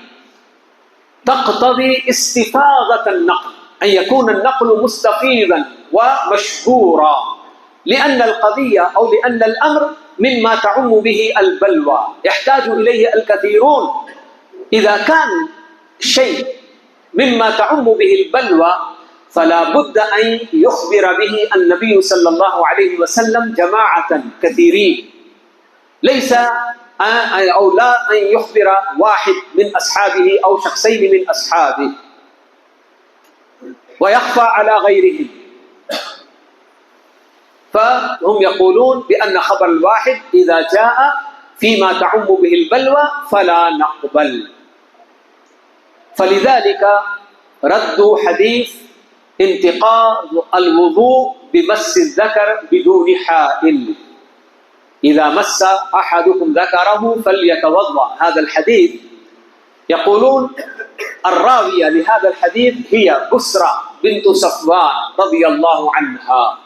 تقتضي استفاضة النقل، أن يكون النقل مستفيضا ومشهورا، لأن القضية أو لأن الأمر مما تعم به البلوى يحتاج إليه الكثيرون. إذا كان شيء مما تعم به البلوى فلا بد أن يخبر به النبي صلى الله عليه وسلم جماعة كثيرين، ليس أو لا أن يخبر واحد من أصحابه أو شخصين من أصحابه ويخفى على غيرهم. فهم يقولون بأن خبر الواحد إذا جاء فيما تعم به البلوى فلا نقبل. فلذلك ردوا حديث انتقاض الوضوء بمس الذكر بدون حائل، إذا مس أحدكم ذكره فليتوضأ. هذا الحديث يقولون الراوية لهذا الحديث هي بسرى بنت صفوان رضي الله عنها،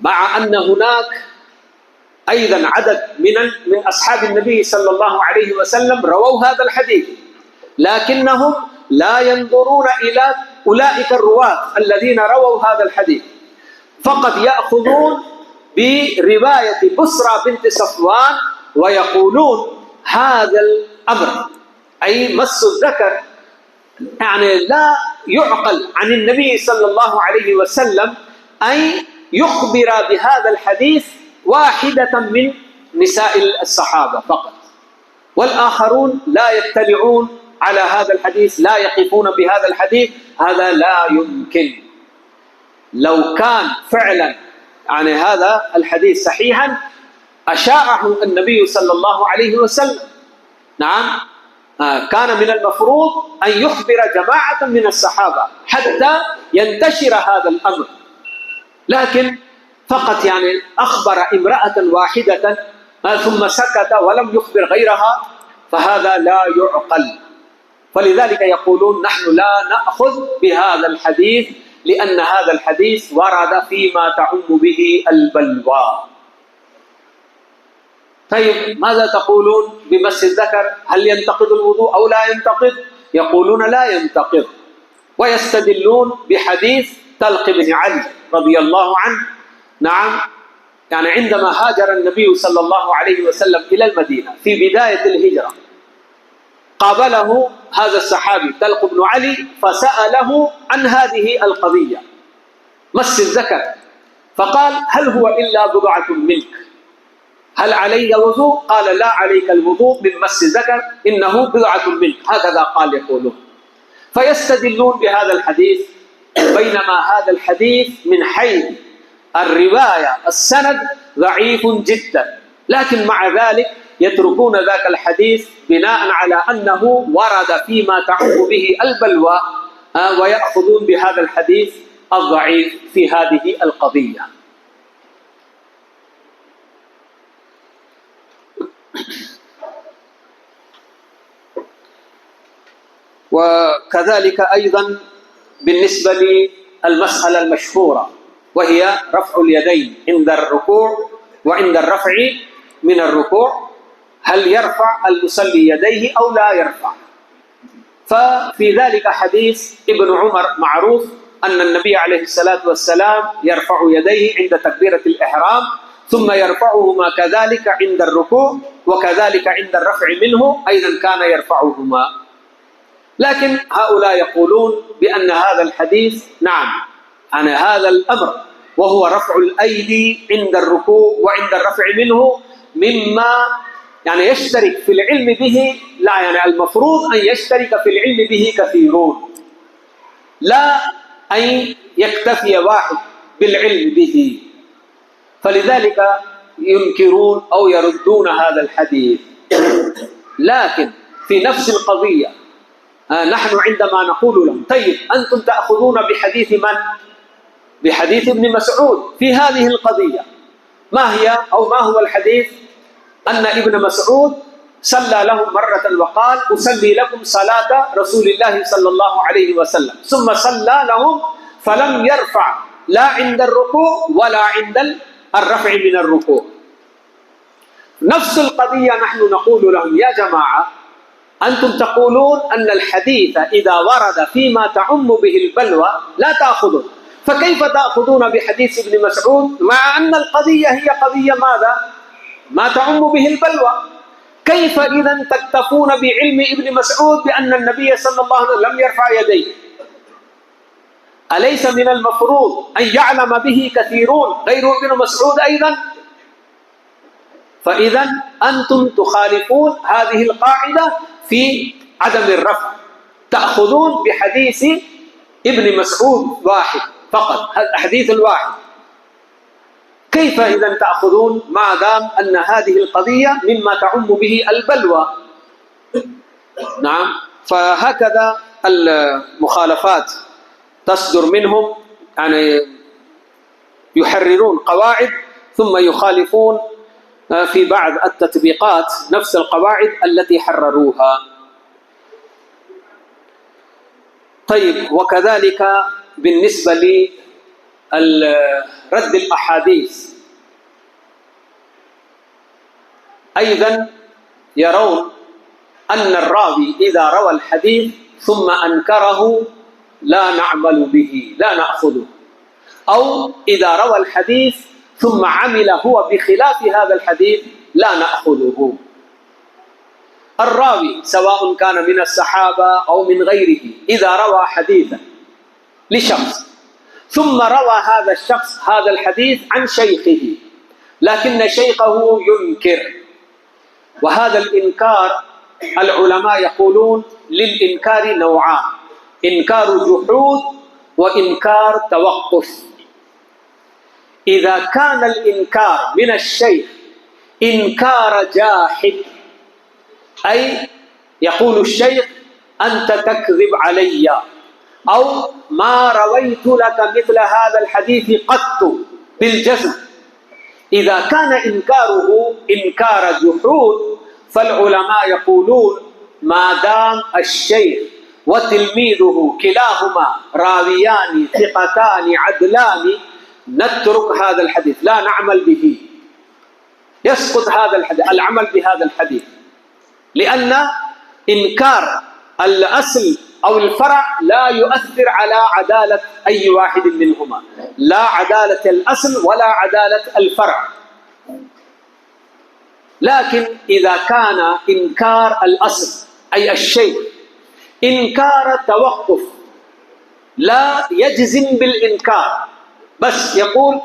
مع أن هناك أيضا عدد من أصحاب النبي صلى الله عليه وسلم رووا هذا الحديث، لكنهم لا ينظرون إلى أولئك الرواة الذين رووا هذا الحديث، فقط يأخذون برواية بسرى بنت صفوان ويقولون هذا الأمر أي مس الذكر يعني لا يعقل عن النبي صلى الله عليه وسلم أن يخبر بهذا الحديث واحدة من نساء الصحابة فقط، والآخرون لا يطلعون على هذا الحديث، لا يقفون بهذا الحديث. هذا لا يمكن. لو كان فعلا يعني هذا الحديث صحيحا أشاعه النبي صلى الله عليه وسلم، نعم، كان من المفروض أن يخبر جماعة من الصحابة حتى ينتشر هذا الأمر، لكن فقط يعني أخبر امرأة واحدة ثم سكت ولم يخبر غيرها، فهذا لا يعقل. فلذلك يقولون نحن لا نأخذ بهذا الحديث لأن هذا الحديث ورد فيما تعم به البلوى. طيب ماذا تقولون بمس الذكر؟ هل ينتقض الوضوء أو لا ينتقض؟ يقولون لا ينتقض، ويستدلون بحديث طلق بن علي رضي الله عنه، نعم، يعني عندما هاجر النبي صلى الله عليه وسلم إلى المدينة في بداية الهجرة قابله هذا الصحابي طلق بن علي فسأله عن هذه القضية مس الذكر، فقال هل هو إلا بضعة منك؟ هل علي وضوء؟ قال لا عليك الوضوء من مس الذكر، إنه بضعة منك، هكذا قال يقولون. فيستدلون بهذا الحديث، بينما هذا الحديث من حيث الرواية السند ضعيف جدا، لكن مع ذلك يتركون ذاك الحديث بناء على أنه ورد فيما تعم به البلوى، ويأخذون بهذا الحديث الضعيف في هذه القضية. وكذلك أيضا بالنسبة للمسألة المشهورة وهي رفع اليدين عند الركوع وعند الرفع من الركوع، هل يرفع المصلي يديه أو لا يرفع؟ ففي ذلك حديث ابن عمر معروف أن النبي عليه الصلاة والسلام يرفع يديه عند تكبيرة الإحرام، ثم يرفعهما كذلك عند الركوع، وكذلك عند الرفع منه أيضا كان يرفعهما. لكن هؤلاء يقولون بأن هذا الحديث نعم عن هذا الأمر وهو رفع الأيدي عند الركوع وعند الرفع منه مما يعني يشترك في العلم به، لا يعني المفروض أن يشترك في العلم به كثيرون، لا أن يكتفي واحد بالعلم به، فلذلك ينكرون أو يردون هذا الحديث. لكن في نفس القضية نحن عندما نقول لهم طيب أنتم تأخذون بحديث من؟ بحديث ابن مسعود في هذه القضية، ما هي أو ما هو الحديث؟ أن ابن مسعود صلى لهم مرة وقال أصلي لكم صلاة رسول الله صلى الله عليه وسلم، ثم صلى لهم فلم يرفع لا عند الركوع ولا عند الرفع من الركوع. نفس القضية نحن نقول لهم يا جماعة أنتم تقولون أن الحديث إذا ورد فيما تعم به البلوى لا تأخذون، فكيف تأخذون بحديث ابن مسعود مع أن القضية هي قضية ماذا؟ ما تعم به البلوى. كيف إذا تكتفون بعلم ابن مسعود بأن النبي صلى الله عليه وسلم لم يرفع يديه؟ أليس من المفروض أن يعلم به كثيرون غير ابن مسعود أيضا؟ فإذا أنتم تخالفون هذه القاعدة في عدم الرفع، تأخذون بحديث ابن مسعود واحد فقط، الحديث الواحد. كيف إذا تأخذون ما دام أن هذه القضية مما تعم به البلوى؟ نعم، فهكذا المخالفات تصدر منهم، يعني يحررون قواعد ثم يخالفون في بعض التطبيقات نفس القواعد التي حرروها. طيب، وكذلك بالنسبة لرد الأحاديث أيضا يرون أن الراوي إذا روى الحديث ثم أنكره لا نعمل به، لا نأخذه، أو إذا روى الحديث ثم عمل هو بخلاف هذا الحديث لا نأخذه. الراوي سواء كان من الصحابة أو من غيره إذا روى حديثا لشخص ثم روى هذا الشخص هذا الحديث عن شيخه، لكن شيخه ينكر، وهذا الإنكار العلماء يقولون للإنكار نوعان: إنكار جحود وإنكار توقف. إذا كان الإنكار من الشيخ إنكار جاحد، أي يقول الشيخ أنت تكذب علي، أو ما رويت لك مثل هذا الحديث قط بالجزم، إذا كان إنكاره إنكار جحود فالعلماء يقولون ما دام الشيخ وتلميذه كلاهما راويان ثقتان عدلان نترك هذا الحديث، لا نعمل به، يسقط هذا الحديث العمل بهذا الحديث، لأن إنكار الأصل أو الفرع لا يؤثر على عدالة أي واحد منهما، لا عدالة الأصل ولا عدالة الفرع. لكن إذا كان إنكار الأصل أي الشيء إنكار توقف، لا يجزم بالإنكار، بس يقول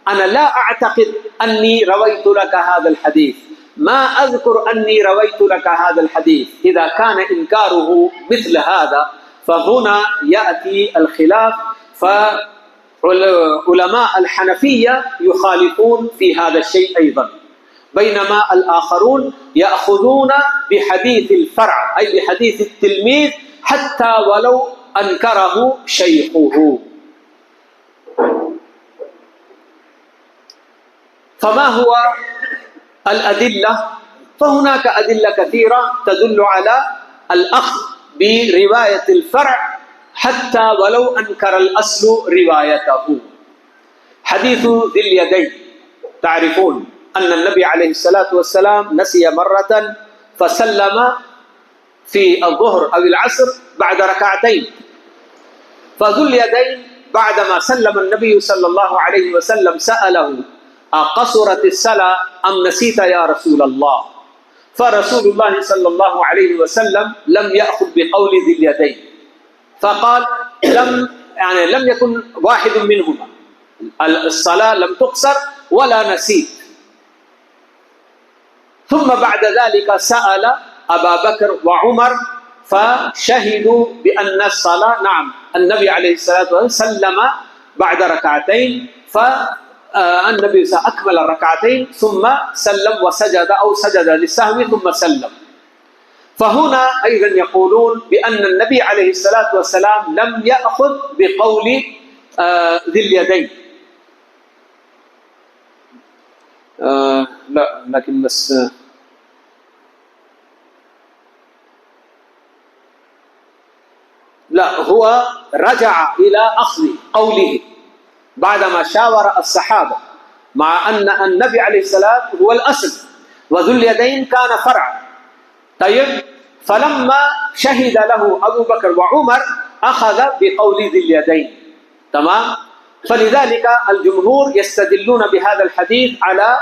أنا لا أعتقد أني رويت لك هذا الحديث، ما أذكر أني رويت لك هذا الحديث، إذا كان إنكاره مثل هذا فهنا يأتي الخلاف، فعلماء الحنفية يخالفون في هذا الشيء أيضا، بينما الآخرون يأخذون بحديث الفرع أي بحديث التلميذ حتى ولو أنكره شيخه. فما هو الأدلة؟ فهناك أدلة كثيرة تدل على الأخذ برواية الفرع حتى ولو أنكر الأصل روايته. حديث ذي اليدين، تعرفون أن النبي عليه الصلاة والسلام نسي مرة فسلم في الظهر أو العصر بعد ركعتين، فذو اليدين بعدما سلم النبي صلى الله عليه وسلم سأله أقصرت الصلاة أم نسيت يا رسول الله؟ فرسول الله صلى الله عليه وسلم لم يأخذ بقول ذي اليدين، فقال لم يكن واحد منهما، الصلاة لم تقصر ولا نسيت. ثم بعد ذلك سأل أبا بكر وعمر فشهدوا بأن الصلاة نعم النبي عليه الصلاة والسلام سلم بعد ركعتين، فالنبي أكمل الركعتين ثم سلم وسجد أو سجد للسهو ثم سلم. فهنا أيضا يقولون بأن النبي عليه الصلاة والسلام لم يأخذ بقول ذي اليدين. لا لكن بس لا، هو رجع إلى أخذ قوله بعدما شاور الصحابة، مع أن النبي عليه السلام هو الأصل وذو اليدين كان فرع. طيب، فلما شهد له أبو بكر وعمر أخذ بقول ذي اليدين. تمام. فلذلك الجمهور يستدلون بهذا الحديث على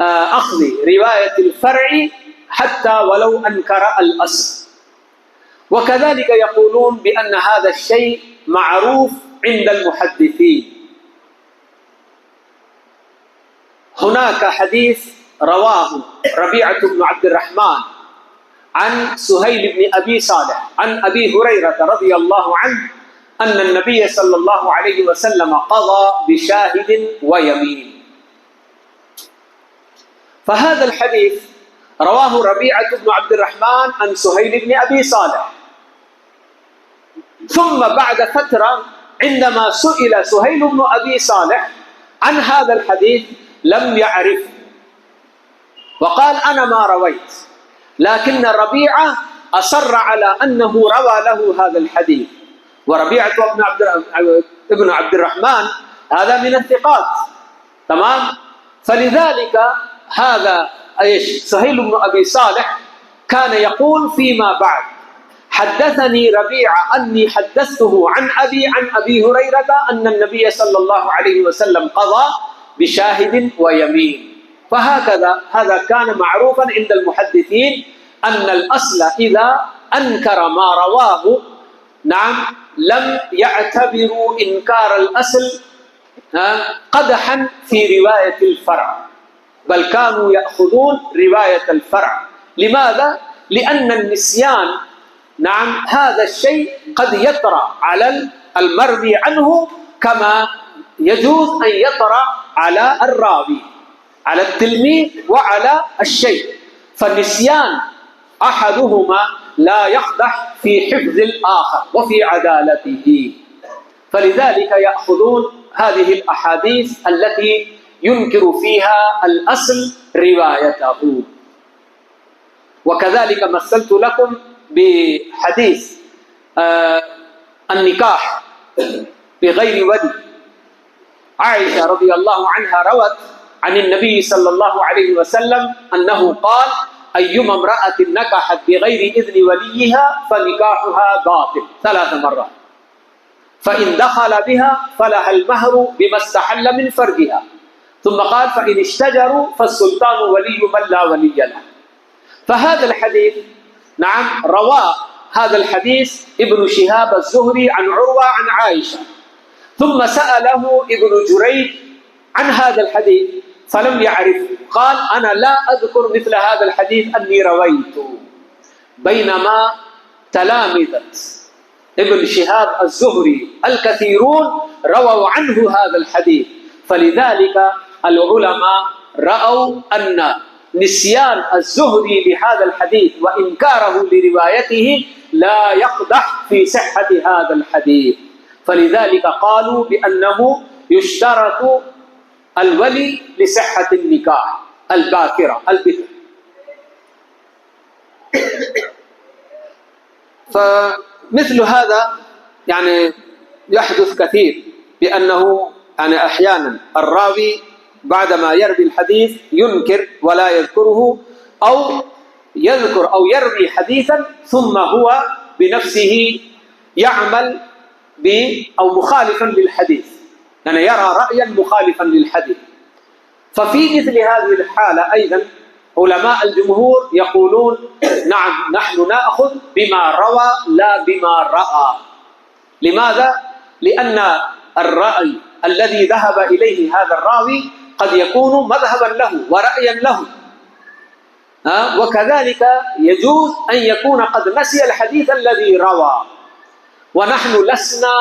أخذ رواية الفرع حتى ولو أنكر الأصل. وكذلك يقولون بأن هذا الشيء معروف عند المحدثين. هناك حديث رواه ربيعة بن عبد الرحمن عن سهيل بن أبي صالح عن أبي هريرة رضي الله عنه أن النبي صلى الله عليه وسلم قضى بشاهد ويمين. فهذا الحديث رواه ربيعة بن عبد الرحمن عن سهيل بن أبي صالح، ثم بعد فترة عندما سئل سهيل بن أبي صالح عن هذا الحديث لم يعرف، وقال أنا ما رويت، لكن ربيعة أصر على أنه روى له هذا الحديث. وربيعة بن عبد الرحمن هذا من الثقات. تمام. فلذلك هذا سهيل بن أبي صالح كان يقول فيما بعد حدثني ربيعة أني حدثته عن أبي هريرة أن النبي صلى الله عليه وسلم قضى بشاهد ويمين. فهكذا هذا كان معروفا عند المحدثين أن الأصل إذا أنكر ما رواه نعم لم يعتبروا إنكار الأصل قدحا في رواية الفرع، بل كانوا يأخذون رواية الفرع. لماذا؟ لأن النسيان نعم هذا الشيء قد يطرأ على المروي عنه كما يجوز أن يطرأ على الراوي، على التلميذ وعلى الشيخ. فالنسيان أحدهما لا يقدح في حفظ الآخر وفي عدالته. فلذلك يأخذون هذه الأحاديث التي ينكر فيها الأصل روايته. وكذلك مثلت لكم بحديث النكاح بغير ولي. عائشة رضي الله عنها روت عن النبي صلى الله عليه وسلم أنه قال أيما امرأة نكحت بغير إذن وليها فنكاحها باطل 3 مرات، فإن دخل بها فلها المهر بما استحل من فرجها. ثم قال فإن اشتجروا فالسلطان ولي من لا ولي له. فهذا الحديث نعم روى هذا الحديث ابن شهاب الزهري عن عروة عن عائشة، ثم سأله ابن جريج عن هذا الحديث فلم يعرف، قال أنا لا أذكر مثل هذا الحديث أني رويته. بينما تلامذة ابن شهاب الزهري الكثيرون رووا عنه هذا الحديث. فلذلك العلماء رأوا أن نسيان الزهري لهذا الحديث وإنكاره لروايته لا يقدح في صحة هذا الحديث. فلذلك قالوا بأنه يشترط الولي لصحة النكاح الباكرة البكر. فمثل هذا يعني يحدث كثير، بأنه يعني أحيانا الراوي بعدما يروي الحديث ينكر ولا يذكره، أو يذكر أو يروي حديثا ثم هو بنفسه يعمل أو مخالفا للحديث، يعني يرى رأيا مخالفا للحديث. ففي مثل هذه الحالة أيضا علماء الجمهور يقولون نعم نحن نأخذ بما روى لا بما رأى. لماذا؟ لأن الرأي الذي ذهب إليه هذا الراوي قد يكون مذهبا له ورأيا له، وكذلك يجوز أن يكون قد نسي الحديث الذي روى، ونحن لسنا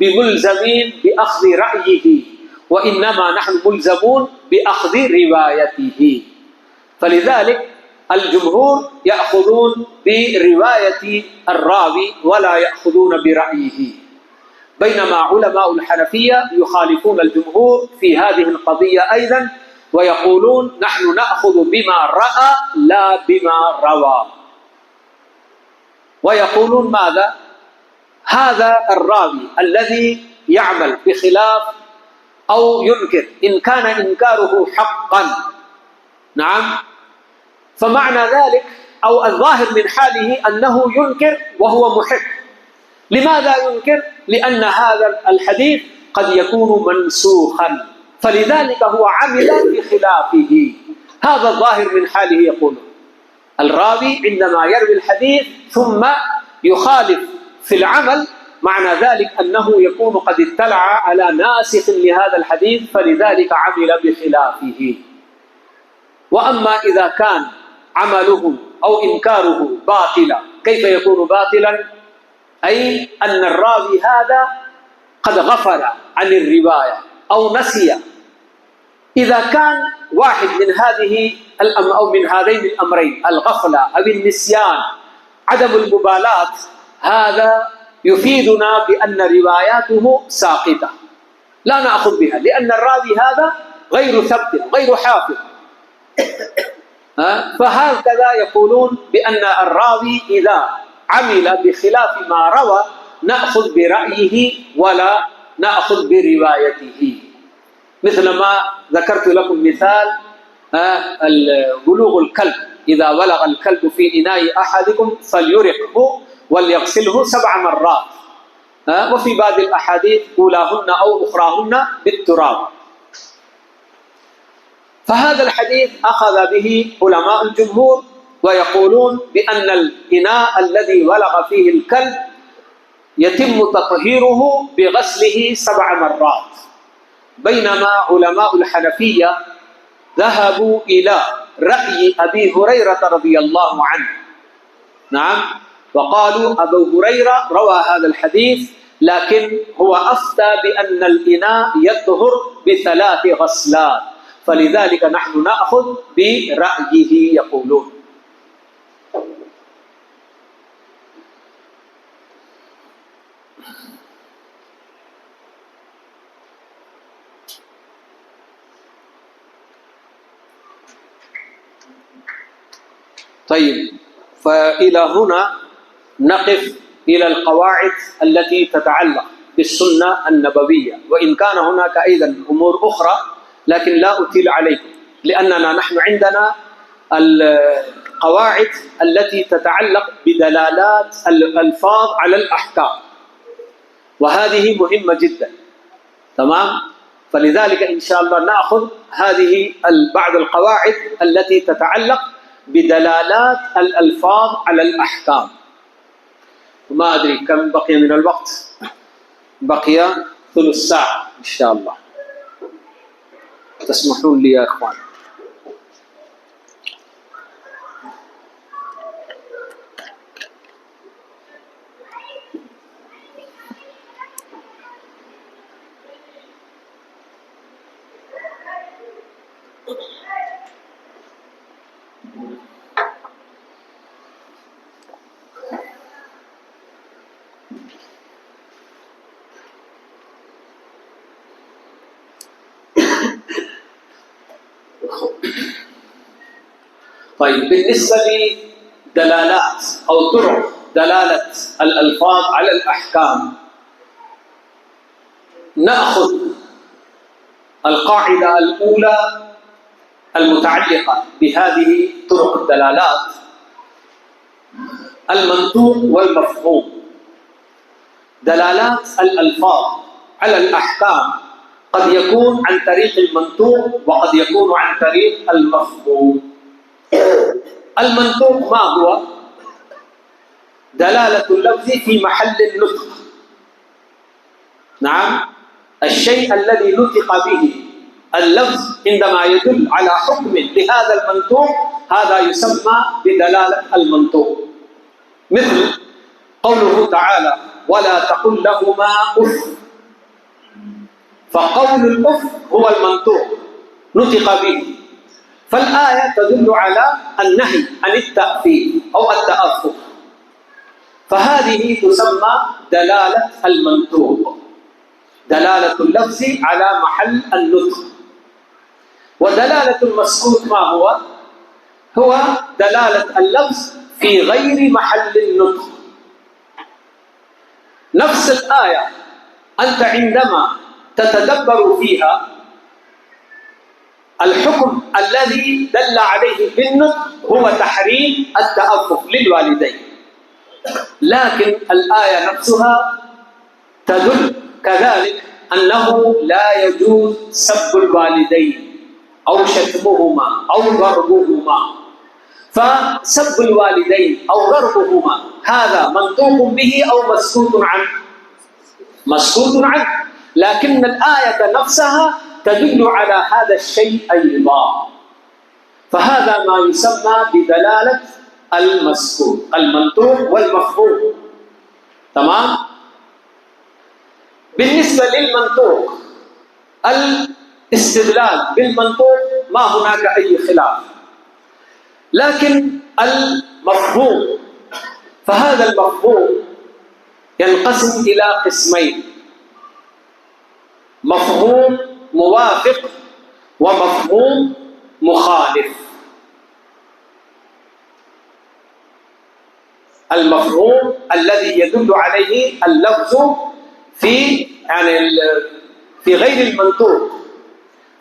بملزمين بأخذ رأيه، وإنما نحن ملزمون بأخذ روايته. فلذلك الجمهور يأخذون برواية الراوي ولا يأخذون برأيه، بينما علماء الحنفية يخالفون الجمهور في هذه القضية أيضا، ويقولون نحن نأخذ بما رأى لا بما روى. ويقولون ماذا؟ هذا الراوي الذي يعمل بخلاف أو ينكر، إن كان إنكاره حقا، نعم، فمعنى ذلك أو الظاهر من حاله أنه ينكر وهو محق. لماذا ينكر؟ لأن هذا الحديث قد يكون منسوخا، فلذلك هو عمل بخلافه. هذا الظاهر من حاله. يقول الراوي عندما يروي الحديث ثم يخالف في العمل، معنى ذلك أنه يكون قد اطلع على ناسخ لهذا الحديث، فلذلك عمل بخلافه. وأما إذا كان عمله أو إنكاره باطلا، كيف يكون باطلا؟ أي أن الراوي هذا قد غفل عن الرواية أو نسي. إذا كان واحد من هذه أو من هذين الأمرين، الغفلة أو النسيان، عدم المبالاة، هذا يفيدنا بأن رواياته ساقطة، لا نأخذ بها، لأن الراوي هذا غير ثبت غير حافظ. فهكذا يقولون بأن الراوي إذا عمل بخلاف ما روى نأخذ برأيه ولا نأخذ بروايته. مثل ما ذكرت لكم مثال بلوغ الكلب، إذا ولغ الكلب في إناء أحدكم فليرقه وليغسله 7 مرات، وفي بعض الأحاديث أولاهن أو أخراهن بالتراب. فهذا الحديث أخذ به علماء الجمهور، ويقولون بأن الإناء الذي ولغ فيه الكلب يتم تطهيره بغسله 7 مرات، بينما علماء الحنفية ذهبوا إلى رأي أبي هريرة رضي الله عنه، نعم، وقالوا أبو هريرة روى هذا الحديث، لكن هو أفتى بأن الإناء يطهر ب3 غسلات، فلذلك نحن نأخذ برأيه. يقولون طيب، فإلى هنا نقف إلى القواعد التي تتعلق بالسنة النبوية، وإن كان هناك أيضا أمور أخرى لكن لا أطيل عليكم، لأننا نحن عندنا القواعد التي تتعلق بدلالات الألفاظ على الأحكام، وهذه مهمة جدا، تمام؟ فلذلك إن شاء الله نأخذ هذه بعض القواعد التي تتعلق بدلالات الألفاظ على الأحكام. وما أدري كم بقي من الوقت، بقي ثلث ساعة إن شاء الله، تسمحون لي يا إخوان. طيب، بالنسبة لدلالات أو طرق دلالة الألفاظ على الأحكام، نأخذ القاعدة الأولى المتعلقة بهذه طرق الدلالات: المنطوق والمفهوم. دلالات الألفاظ على الأحكام قد يكون عن طريق المنطوق وقد يكون عن طريق المفهوم. المنطوق ما هو؟ دلالة اللفظ في محل النطق، نعم، الشيء الذي نطق به اللفظ عندما يدل على حكم لهذا المنطوق هذا يسمى بدلالة المنطوق. مثل قوله تعالى: ولا تقل لهما أف. فقول الأف هو المنطوق نطق به، فالآية تدل على النهي عن التأفيف أو التأفف، فهذه تسمى دلالة المنطوق، دلالة اللفظ على محل النطق. ودلالة المسكوت ما هو؟ هو دلالة اللفظ في غير محل النطق. نفس الآية أنت عندما تتدبر فيها الحكم الذي دل عليه بالنطق هو تحريم التأفف للوالدين، لكن الآية نفسها تدل كذلك أنه لا يجوز سب الوالدين أو شتمهما أو ضربهما. فسب الوالدين أو ضربهما هذا منطوق به أو مسكوت عنه؟ مسكوت عنه، لكن الآية نفسها تدل على هذا الشيء أيضا، فهذا ما يسمى بدلالة المسكوت، المنطوق والمفهوم. تمام؟ بالنسبة للمنطوق الاستدلال بالمنطوق ما هناك أي خلاف، لكن المفهوم فهذا المفهوم ينقسم إلى قسمين: مفهوم موافق ومفهوم مخالف. المفهوم الذي يدل عليه اللفظ في في غير المنطوق،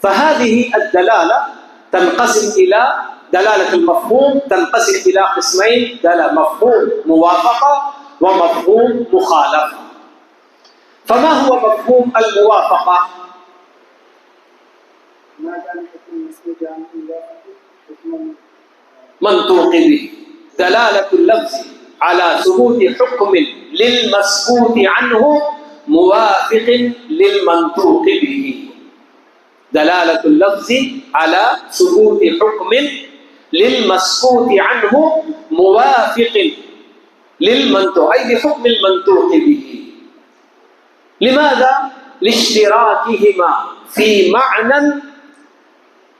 فهذه الدلالة تنقسم إلى دلالة المفهوم تنقسم إلى قسمين: مفهوم موافقة ومفهوم مخالفة. فما هو مفهوم الموافقة؟ منطوق به، دلالة اللفظ على ثبوت حكم للمسكوت عنه موافق للمنطوق به. دلالة اللفظ على ثبوت حكم للمسكوت عنه موافق للمنطوق، أي بحكم المنطوق به. لماذا؟ لاشتراكهما في معنى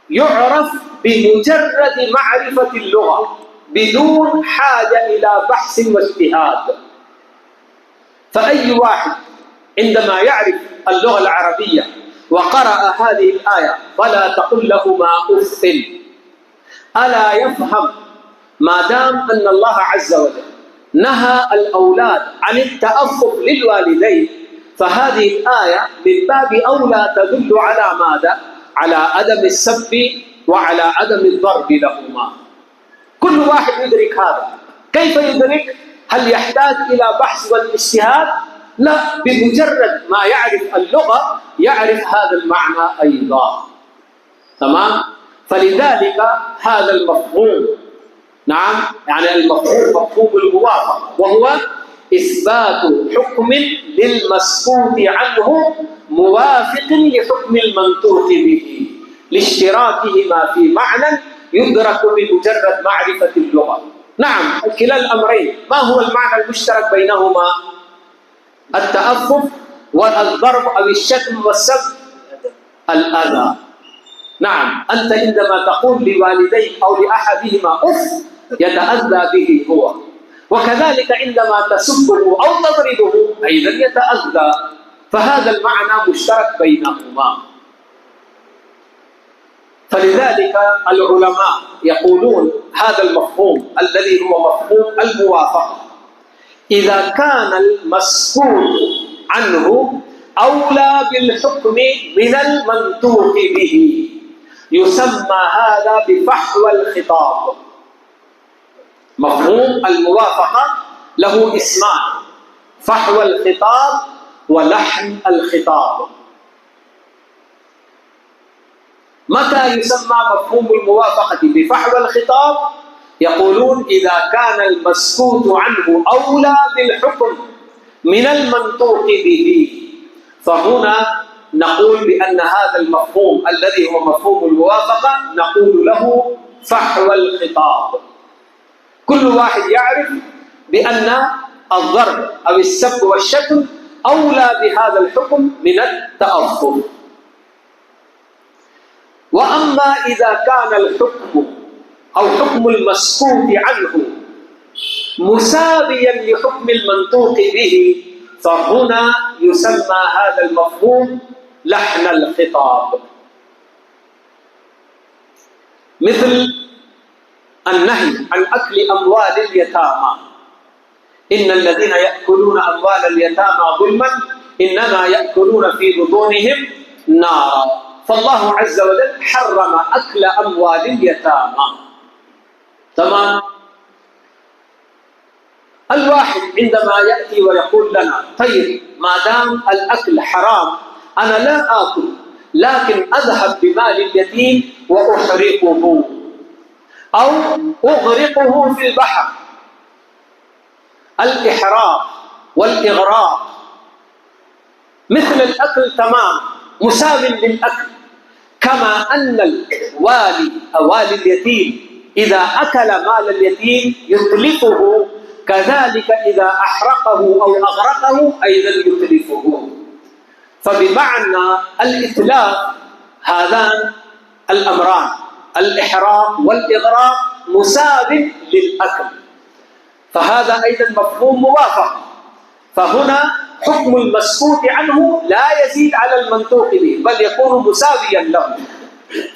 يعرف بمجرد معرفة اللغة بدون حاجة إلى بحث واجتهاد. فأي واحد عندما يعرف اللغة العربية وقرأ هذه الآية فلا تقل لهما أف، ألا يفهم ما دام أن الله عز وجل نهى الأولاد عن التأفف للوالدين، فهذه الآية من باب أولى تدل على ماذا؟ على عدم السب وعلى عدم الضرب لهما. كل واحد يدرك هذا. كيف يدرك؟ هل يحتاج إلى بحث والاجتهاد؟ لا، بمجرد ما يعرف اللغة يعرف هذا المعنى أيضا. تمام؟ فلذلك هذا المفهوم، نعم، يعني المفهوم مفهوم الموافقة، وهو إثبات حكم للمسكوت عنه موافق لحكم المنطوق به لاشتراكهما في معنى يدرك بمجرد معرفة اللغة. نعم، كلا الأمرين ما هو المعنى المشترك بينهما؟ التأفف والضرب أو الشتم والسب، الأذى. نعم، أنت عندما تقول لوالديك أو لأحدهما أف يتأذى به هو، وكذلك عندما تسبه أو تضربه أيضا يتأذى، فهذا المعنى مشترك بينهما. فلذلك العلماء يقولون هذا المفهوم الذي هو مفهوم الموافقة إذا كان المسكوت عنه أولى بالحكم من المنطوق به يسمى هذا بفحوى الخطاب. مفهوم الموافقة له اسمان: فحوى الخطاب ولحن الخطاب. متى يسمى مفهوم الموافقة بفحوى الخطاب؟ يقولون إذا كان المسكوت عنه أولى بالحكم من المنطوق به، فهنا نقول بأن هذا المفهوم الذي هو مفهوم الموافقة نقول له فحوى الخطاب. كل واحد يعرف بأن الضرب أو السب والشتم أولى بهذا الحكم من التأثر. وأما إذا كان الحكم أو حكم المسكوت عنه مساويا لحكم المنطوق به فهنا يسمى هذا المفهوم لحن الخطاب، مثل النهي عن أكل أموال اليتامى. إن الذين يأكلون أموال اليتامى ظلما إنما يأكلون في بطونهم نارا، فالله عز وجل حرم أكل أموال اليتامى. تمام؟ الواحد عندما يأتي ويقول لنا طيب ما دام الأكل حرام أنا لا آكل، لكن أذهب بمال اليتيم وأحرقه أو أغرقه في البحر. الإحراق والإغراق مثل الأكل تمام، مساو للأكل، كما أن والي اليتيم إذا أكل مال اليتيم يتلفه، كذلك إذا أحرقه أو أغرقه أيضا يتلفه. فبمعنى الإتلاف هذان الأمران الإحراق والإغراق مساو للأكل، فهذا أيضا مفهوم موافق. فهنا حكم المسكوت عنه لا يزيد على المنطوق به بل يكون مساويا له،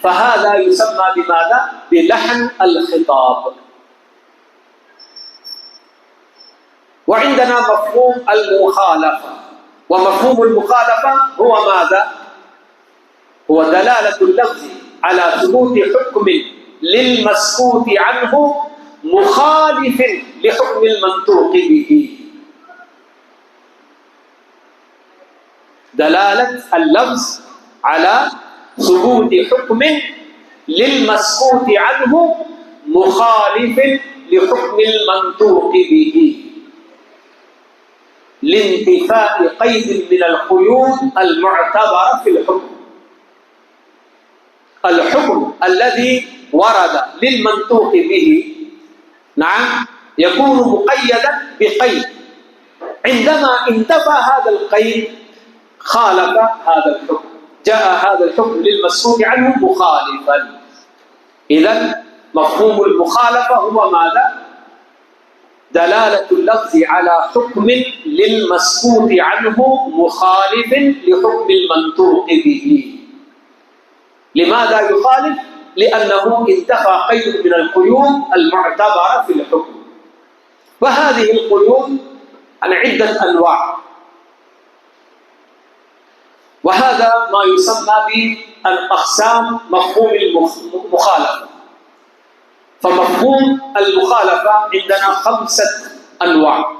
فهذا يسمى بماذا؟ بلحن الخطاب. وعندنا مفهوم المخالفة، ومفهوم المخالفة هو ماذا؟ هو دلالة اللفظ على ثبوت حكم للمسكوت عنه مخالف لحكم المنطوق به. دلالة اللفظ على ثبوت حكم للمسكوت عنه مخالف لحكم المنطوق به، لانتفاء قيد من القيود المعتبرة في الحكم. الحكم الذي ورد للمنطوق به نعم يكون مقيدا بقيد، عندما انتفى هذا القيد خالف هذا الحكم، جاء هذا الحكم للمسكوت عنه مخالفا. إذن مفهوم المخالفة هو ماذا؟ دلالة اللفظ على حكم للمسكوت عنه مخالف لحكم المنطوق به. لماذا يخالف؟ لأنه انتفى قيد من القيود المعتبرة في الحكم. وهذه القيود عن عدة أنواع، وهذا ما يسمى بالأقسام مفهوم المخالفة. فمفهوم المخالفة عندنا 5 أنواع: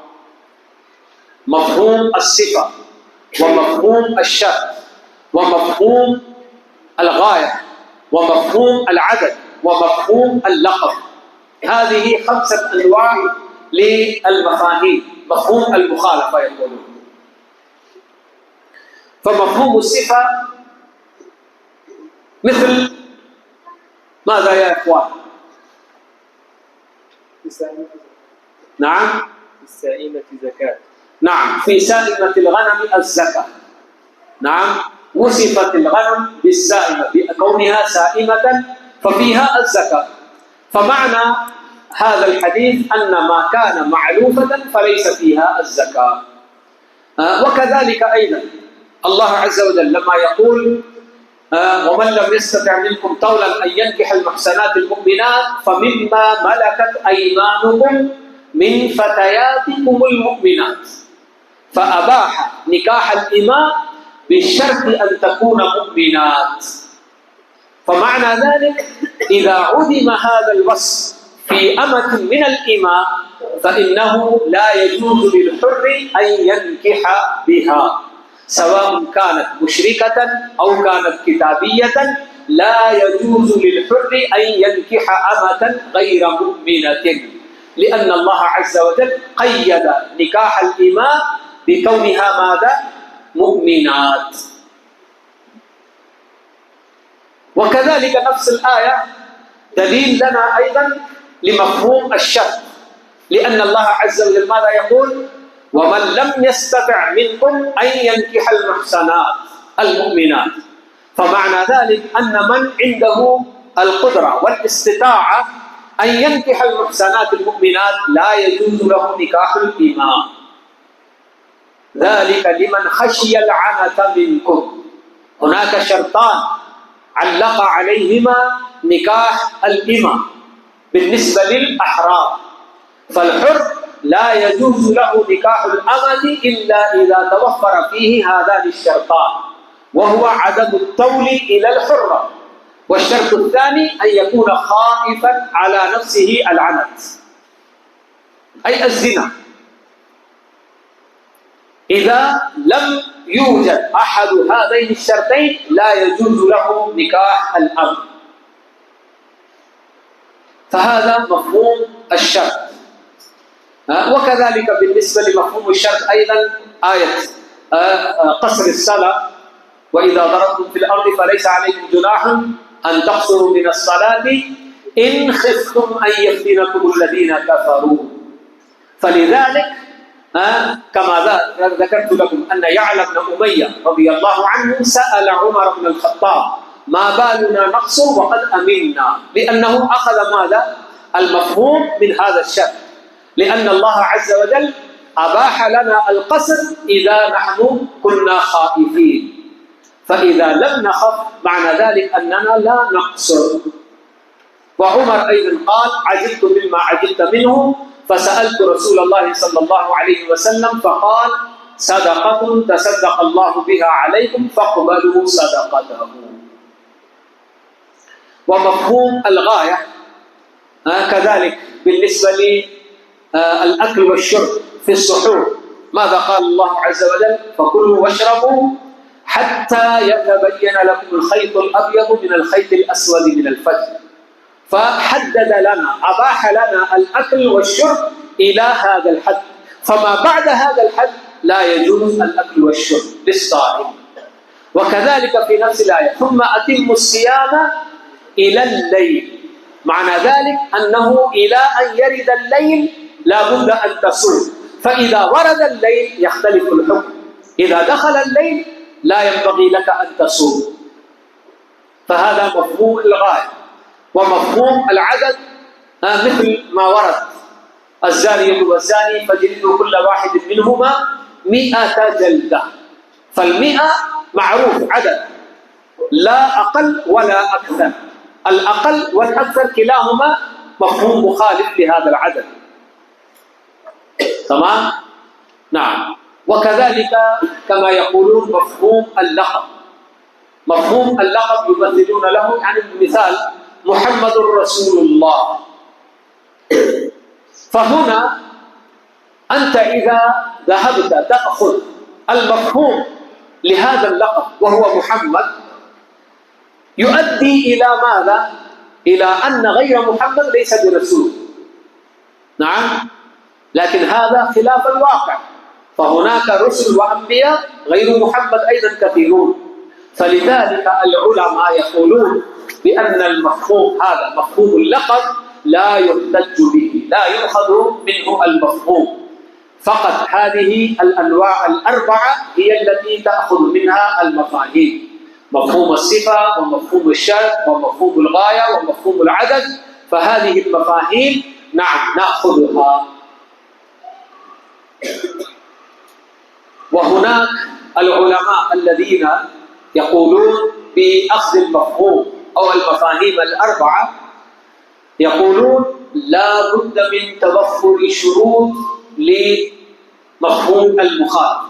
مفهوم الصفة، ومفهوم الشرط، ومفهوم الغاية، ومفهوم العدد، ومفهوم اللقب. هذه 5 أنواع للمفاهيم مفهوم المخالفة يقولون. فمفهوم الصفة مثل ماذا يا إخوان؟ نعم، في السائمة زكاة. نعم، في سائمة الغنم الزكاة. نعم، وصفت الغنم بالسائمة بكونها سائمة ففيها الزكاة. فمعنى هذا الحديث أن ما كان معلوفة فليس فيها الزكاة. وكذلك أيضا الله عز وجل لما يقول ومن لم يستطع منكم طولا أن ينكح المحسنات المؤمنات فمما ملكت أيمانكم من فتياتكم المؤمنات، فأباح نكاح الإماء بالشرط أن تكون مؤمنات. فمعنى ذلك إذا عدم هذا الوصف في أمة من الإماء فإنه لا يجوز للحر أن ينكح بها، سواء كانت مشركة أو كانت كتابية. لا يجوز للحر أن ينكح أمة غير مؤمنة، لأن الله عز وجل قيد نكاح الإماء بكونها ماذا؟ مؤمنات. وكذلك نفس الآية دليل لنا أيضا لمفهوم الشرط، لأن الله عز وجل ماذا يقول؟ ومن لم يستطع منكم أن ينكح المحصنات المؤمنات. فمعنى ذلك أن من عنده القدرة والاستطاعة أن ينكح المحصنات المؤمنات لا يجوز له نكاح الإماء، ذلك لمن خشي العنة منكم. هناك شرطان علق عليهما نكاح الإماء بالنسبة للأحرار، فالحر لا يجوز له نكاح الأمة إلا إذا توفر فيه هذان الشرطان، وهو عدم التول إلى الحرة، والشرط الثاني أن يكون خائفا على نفسه العنت أي الزنا. إذا لم يوجد أحد هذين الشرطين لا يجوز له نكاح الأم. فهذا مفهوم الشرط. وكذلك بالنسبة لمفهوم الشرط أيضا آية قصر الصلاة: وإذا ضربتم في الأرض فليس عليكم جناح أن تقصروا من الصلاة إن خفتم أن يفتنكم الذين كفروا. فلذلك كما ذكرت لكم أن يعلى بن أمية رضي الله عنه سأل عمر بن الخطاب: ما بالنا نقصر وقد أمنا؟ لأنه أخذ ماذا؟ المفهوم من هذا الشرط، لأن الله عز وجل أباح لنا القصر إذا نحن كنا خائفين، فإذا لم نخف معنى ذلك أننا لا نقصر. وعمر أيضا قال: عجبت مما عجبت منه فسألت رسول الله صلى الله عليه وسلم فقال: صدقة تصدق الله بها عليكم فاقبلوا صدقته. ومفهوم الغاية كذلك بالنسبة للأكل والشرب في السحور، ماذا قال الله عز وجل؟ فكلوا واشربوا حتى يتبين لكم الخيط الأبيض من الخيط الأسود من الفجر. فحدد لنا، أباح لنا الأكل والشرب إلى هذا الحد، فما بعد هذا الحد لا يجوز الأكل والشرب للصائم. وكذلك في نفس الآية: ثم أتموا الصيام إلى الليل. معنى ذلك أنه إلى أن يرد الليل لا بد أن تصوم، فإذا ورد الليل يختلف الحكم، إذا دخل الليل لا ينبغي لك أن تصوم. فهذا مفهوم الغاية. ومفهوم العدد مثل ما ورد: الزانية والزاني فاجلدوا كل واحد منهما 100 جلدة. فال100 معروف عدد، لا أقل ولا أكثر، الأقل والأكثر كلاهما مفهوم مخالف لهذا العدد. تمام؟ نعم. وكذلك كما يقولون مفهوم اللقب. مفهوم اللقب يمثلون له يعني المثال: محمد رسول الله. فهنا أنت إذا ذهبت تأخذ المفهوم لهذا اللقب وهو محمد يؤدي إلى ماذا؟ إلى أن غير محمد ليس برسول. نعم، لكن هذا خلاف الواقع، فهناك رسل وأنبياء غير محمد أيضا كثيرون. فلذلك العلماء يقولون بأن المفهوم هذا مفهوم اللقب لا يحتج به، لا يؤخذ منه المفهوم، فقط هذه الأنواع الأربعة هي التي تأخذ منها المفاهيم: مفهوم الصفة ومفهوم الشرط ومفهوم الغاية ومفهوم العدد. فهذه المفاهيم نعم نأخذها. وهناك العلماء الذين يقولون بأخذ المفهوم أو المفاهيم الأربعة، يقولون لا بد من توفر شروط لمفهوم المخالفة.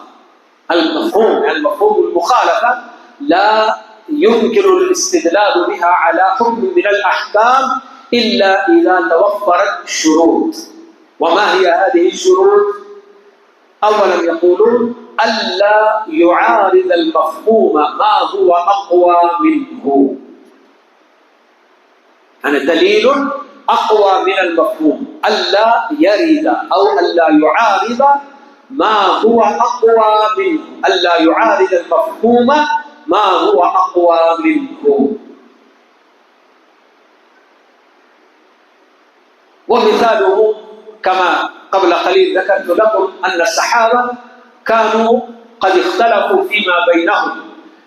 المفهوم المخالفة لا يمكن الاستدلال بها على حكم من الأحكام إلا إذا توفرت شروط. وما هي هذه الشروط؟ أولا يقولون ألا يعارض المفهوم ما هو أقوى منه، يعني دليل أقوى من المفهوم، ألا يرد أو ألا يعارض ما هو أقوى منه، ألا يعارض المفهوم ما هو أقوى منه. ومثاله كما قبل قليل ذكرت لكم أن الصحابة كانوا قد اختلفوا فيما بينهم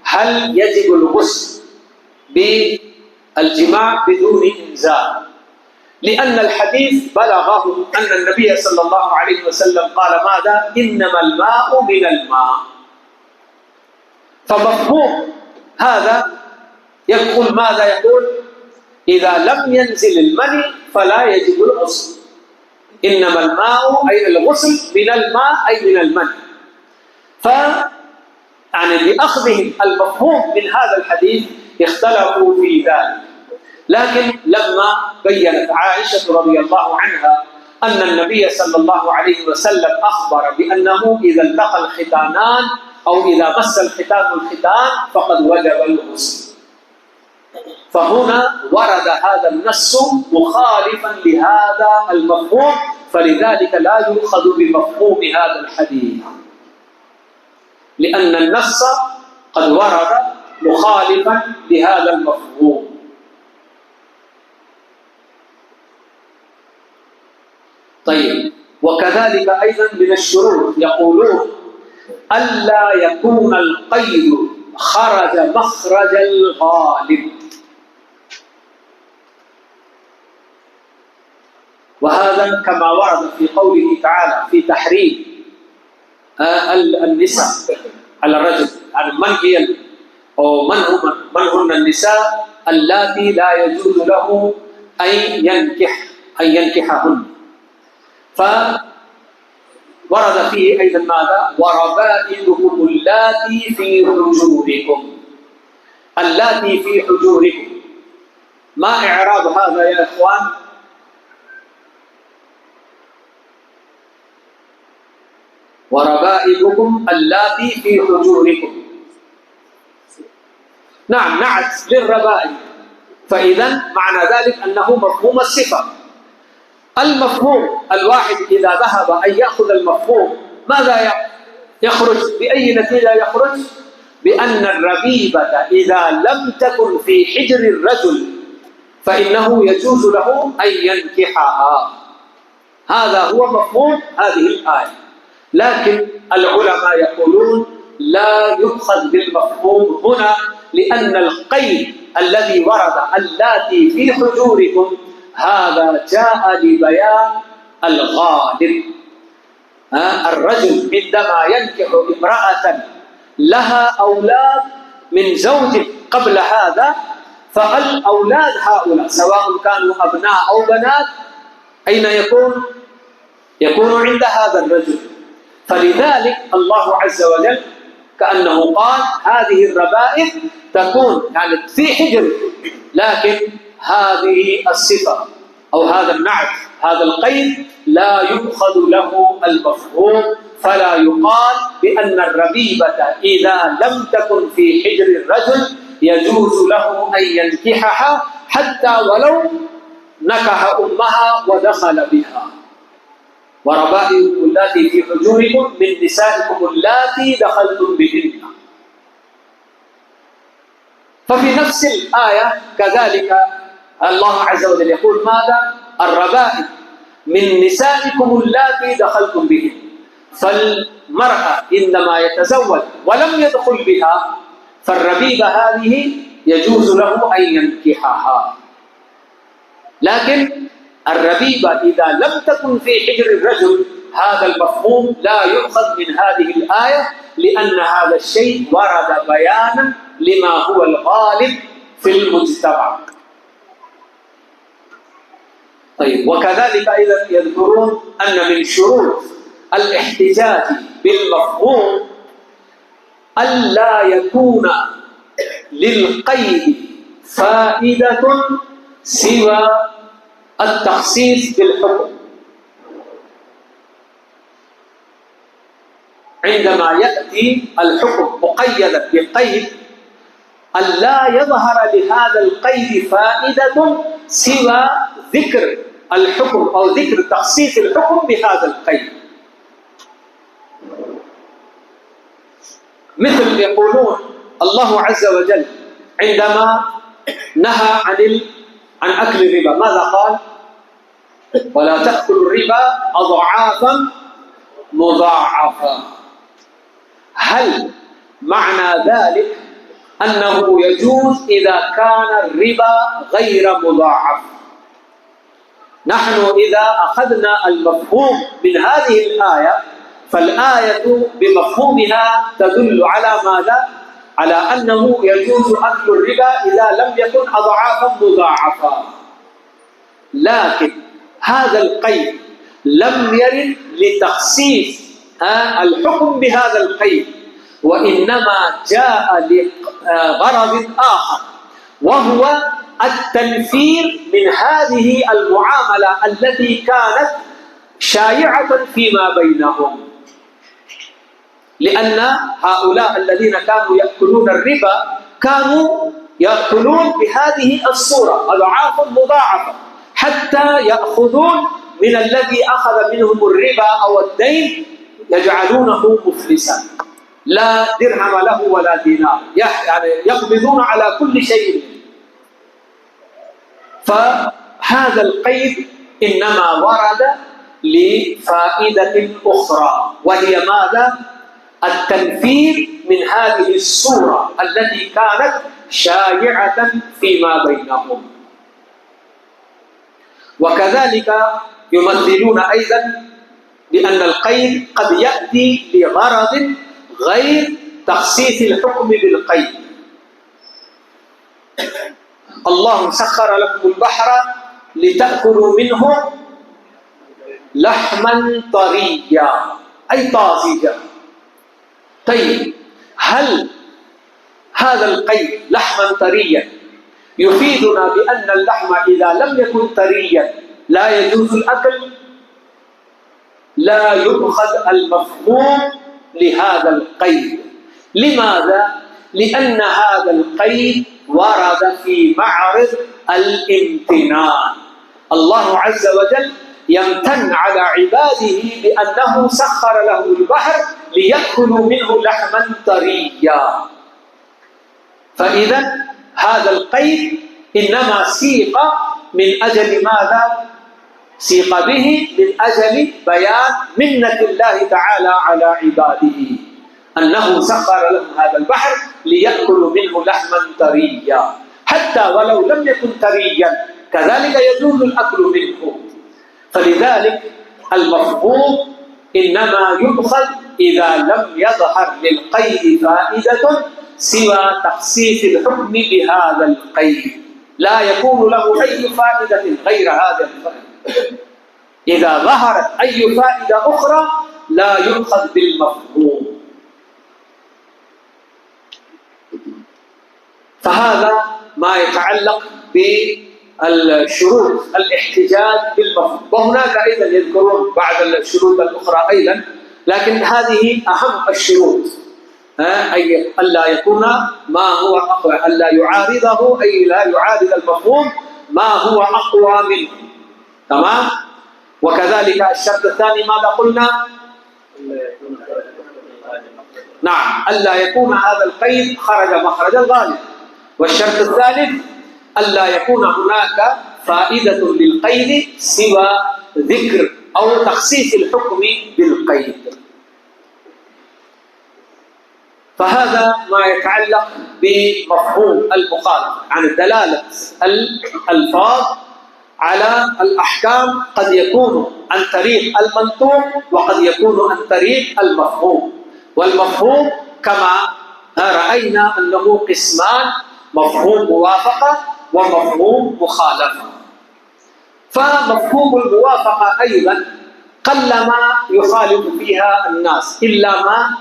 هل يجب الغسل بالجماع بدون إنزال، لأن الحديث بلغهم أن النبي صلى الله عليه وسلم قال ماذا؟ إنما الماء من الماء. فمفهوم هذا يقول ماذا؟ يقول إذا لم ينزل المني فلا يجب الغسل، إنما الماء أي الغسل من الماء أي من المني. يعني بأخذهم المفهوم من هذا الحديث اختلفوا في ذلك. لكن لما بيّنت عائشة رضي الله عنها أن النبي صلى الله عليه وسلم أخبر بأنه إذا التقى الختانان أو إذا مس الختان الختان فقد وجب الغسل، فهنا ورد هذا النص مخالفا لهذا المفهوم، فلذلك لا يؤخذ بمفهوم هذا الحديث، لأن النص قد ورد مخالفا لهذا المفهوم. طيب، وكذلك أيضا من الشروط يقولون ألا يكون القيد خرج مخرج الغالب، وهذا كما ورد في قوله تعالى في تحريم النساء على الرجل، يعني من هي أو من هن النساء اللاتي لا يجوز له أن ينكحهن، فورد فيه أيضا ماذا؟ وربائبكم اللاتي في حجوركم. اللاتي في حجوركم ما إعراب هذا يا إخوان؟ وربائبكم اللاتي في حجوركم، نعم نعت للربائب، فإذا معنى ذلك أنه مفهوم الصفة. المفهوم الواحد إذا ذهب أن يأخذ المفهوم ماذا يخرج؟ بأي نتيجة يخرج؟ بأن الربيبة إذا لم تكن في حجر الرجل فإنه يجوز له أن ينكحها. هذا هو مفهوم هذه الآية، لكن العلماء يقولون لا يؤخذ بالمفهوم هنا، لأن القيد الذي ورد اللاتي في حجوركم هذا جاء لبيان الغالب. الرجل عندما ينكح امرأة لها أولاد من زوج قبل هذا، فالأولاد هؤلاء سواء كانوا أبناء أو بنات أين يكون عند هذا الرجل. فلذلك الله عز وجل كأنه قال هذه الربائب تكون يعني في حجر، لكن هذه الصفة أو هذا النعت هذا القيد لا يؤخذ له المفهوم، فلا يقال بأن الربيبة إذا لم تكن في حجر الرجل يجوز له أن ينكحها حتى ولو نكح أمها ودخل بها. وربائبكم اللاتي في حجوركم من نسائكم اللاتي دخلتم بهن. ففي نفس الآية كذلك الله عز وجل يقول ماذا؟ الربائب من نسائكم اللاتي دخلتم بهن. فالمرأة عندما يتزوج ولم يدخل بها فالربيبة هذه يجوز له أن ينكحها، لكن الربيبة إذا لم تكن في حجر الرجل هذا المفهوم لا يؤخذ من هذه الآية، لأن هذا الشيء ورد بيانا لما هو الغالب في المجتمع. طيب، وكذلك أيضا يذكرون أن من شروط الاحتجاج بالمفهوم ألا يكون للقيد فائدة سوى التخصيص بالحكم. عندما يأتي الحكم مقيدا بقيد ألا يظهر لهذا القيد فائدة سوى ذكر الحكم أو ذكر تخصيص الحكم بهذا القيد. مثل يقولون الله عز وجل عندما نهى عن أكل الربا ماذا قال؟ ولا تأكلوا الربا أضعافا مضاعفة. هل معنى ذلك أنه يجوز إذا كان الربا غير مضاعف؟ نحن إذا أخذنا المفهوم من هذه الآية فالآية بمفهومها تدل على ماذا؟ على أنه يجوز أكل الربا إذا لم يكن أضعافا مضاعفة. لكن هذا القيد لم يرد لتخصيص الحكم بهذا القيد، وإنما جاء لغرض آخر، وهو التنفير من هذه المعاملة التي كانت شائعة فيما بينهم. لأن هؤلاء الذين كانوا يأكلون الربا كانوا يأكلون بهذه الصورة أضعافا مضاعفة، حتى يأخذون من الذي أخذ منهم الربا أو الدين يجعلونه مفلسا، لا درهم له ولا دينار، يعني يقبضون على كل شيء. فهذا القيد إنما ورد لفائدة أخرى، وهي ماذا؟ التنفير من هذه الصورة التي كانت شائعة فيما بينهم. وكذلك يمثلون أيضا بأن القيد قد يأتي لغرض غير تخصيص الحكم بالقيد. الله سخر لكم البحر لتأكلوا منه لحما طريا أي طازجا. طيب، هل هذا القيد لحما طريا يفيدنا بأن اللحم إذا لم يكن طريا لا يجوز الأكل؟ لا يؤخذ المفهوم لهذا القيد. لماذا؟ لأن هذا القيد ورد في معرض الامتنان. الله عز وجل يمتن على عباده بأنه سخر له البحر ليأكلوا منه لحما طريا. فإذا هذا القيد إنما سيق من أجل ماذا؟ سيق به من أجل بيان منة الله تعالى على عباده، أنه سخر لهم هذا البحر ليأكلوا منه لحما طريا، حتى ولو لم يكن طريا كذلك يجوز الأكل منه. فلذلك المفهوم إنما يؤخذ إذا لم يظهر للقيد فائدة سوى تخصيص الحكم بهذا القيد، لا يكون له أي فائدة غير هذا الفائدة. إذا ظهرت أي فائدة أخرى لا يؤخذ بالمفهوم. فهذا ما يتعلق بالشروط الاحتجاج بالمفهوم. وهناك أيضا يذكرون بعض الشروط الأخرى أيضا، لكن هذه أهم الشروط، أي ألا يكون ما هو أقوى، ألا يعارضه، أي لا يعارض المفهوم ما هو أقوى منه. تمام؟ وكذلك الشرط الثاني ماذا قلنا؟ نعم، ألا يكون هذا القيد خرج مخرج الغالب. والشرط الثالث ألا يكون هناك فائدة للقيد سوى ذكر أو تخصيص الحكم بالقيد. فهذا ما يتعلق بمفهوم المخالفة عن دلالة الألفاظ على الأحكام، قد يكون عن طريق المنطوق وقد يكون عن طريق المفهوم. والمفهوم كما رأينا أنه قسمان: مفهوم موافقة ومفهوم مخالفة. فمفهوم الموافقة أيضا قلما يخالف فيها الناس، إلا ما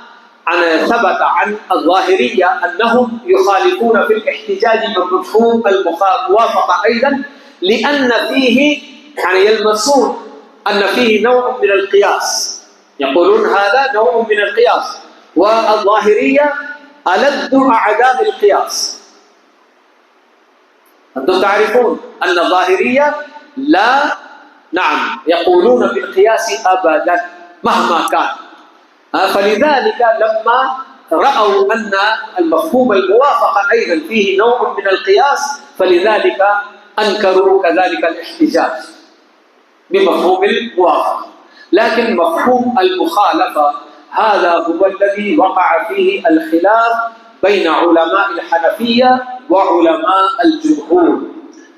ثبت عن الظاهرية أنهم يخالفون في الاحتجاج من مفهوم الموافقة أيضا، لأن فيه يعني يلمسون أن فيه نوع من القياس، يقولون هذا نوع من القياس. والظاهرية ألد أعداء القياس. أنتم تعرفون أن الظاهرية لا يقولون بالقياس أبدا مهما كان. فلذلك لما رأوا أن المفهوم الموافقة أيضا فيه نوع من القياس فلذلك أنكروا كذلك الاحتجاج. بمفهوم الموافقة. لكن مفهوم المخالفة هذا هو الذي وقع فيه الخلاف بين علماء الحنفية وعلماء الجمهور،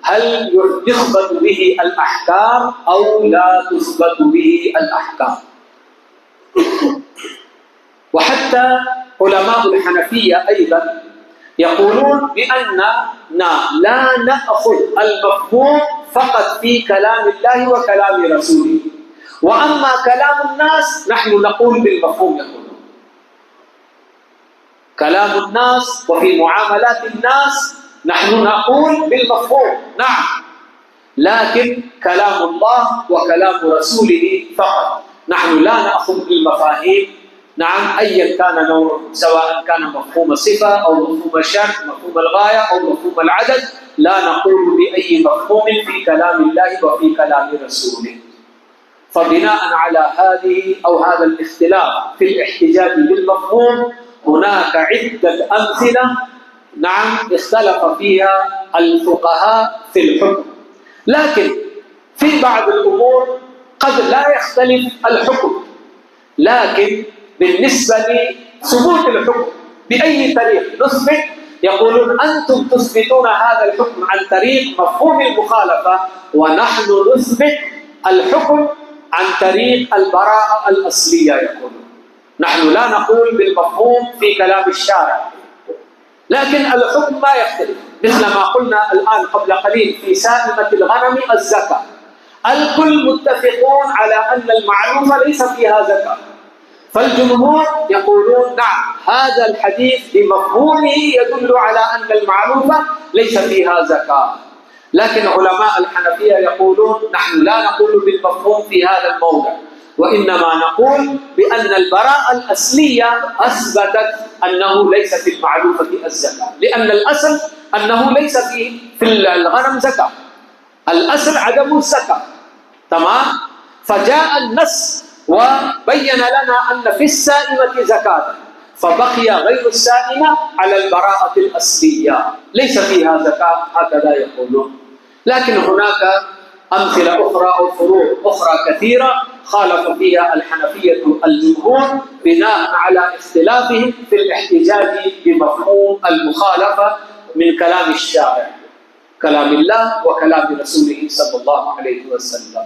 هل يثبت به الأحكام أو لا تثبت به الأحكام. وحتى علماء الحنفية أيضا يقولون بأننا لا نأخذ المفهوم فقط في كلام الله وكلام رسوله، وأما كلام الناس نحن نقول بالمفهوم. يقولون كلام الناس وفي معاملات الناس نحن نقول بالمفهوم، نعم، لكن كلام الله وكلام رسوله فقط نحن لا نأخذ بالمفاهيم، نعم، أيا كان نوعه، سواء كان مفهوم صفة أو مفهوم شرط، مفهوم الغاية أو مفهوم العدد، لا نقول بأي مفهوم في كلام الله وفي كلام رسوله. فبناء على هذه أو هذا الاختلاف في الاحتجاج بالمفهوم هناك عدة أمثلة، نعم، اختلف فيها الفقهاء في الحكم. لكن في بعض الأمور قد لا يختلف الحكم، لكن بالنسبة لثبوت الحكم بأي طريق نثبت، يقولون أنتم تثبتون هذا الحكم عن طريق مفهوم المخالفة، ونحن نثبت الحكم عن طريق البراءة الأصلية. يقولون نحن لا نقول بالمفهوم في كلام الشارع، لكن الحكم ما يختلف. مثل ما قلنا الآن قبل قليل في سائمة الغنم الزكاة، الكل متفقون على أن المعلومة ليس فيها زكاة، فالجمهور يقولون نعم، هذا الحديث بمفهومه يدل على أن المعلومة ليس فيها زكاة. لكن علماء الحنفية يقولون نحن لا نقول بالمفهوم في هذا الموضع، وإنما نقول بأن البراءة الأصلية أثبتت أنه ليس في المعلومة الزكاة، لأن الأصل أنه ليس في الغنم زكاة، الأصل عدم الزكاة، تمام. فجاء النص وبين لنا أن في السائمة زكاة، فبقي غير السائمة على البراءة الأصلية ليس فيها زكاة، هكذا يقولون. لكن هناك أمثلة أخرى أو فروع أخرى كثيرة خالف فيها الحنفية الجمهور بناء على اختلافهم في الاحتجاج بمفهوم المخالفة من كلام الشارع، كلام الله وكلام رسوله صلى الله عليه وسلم.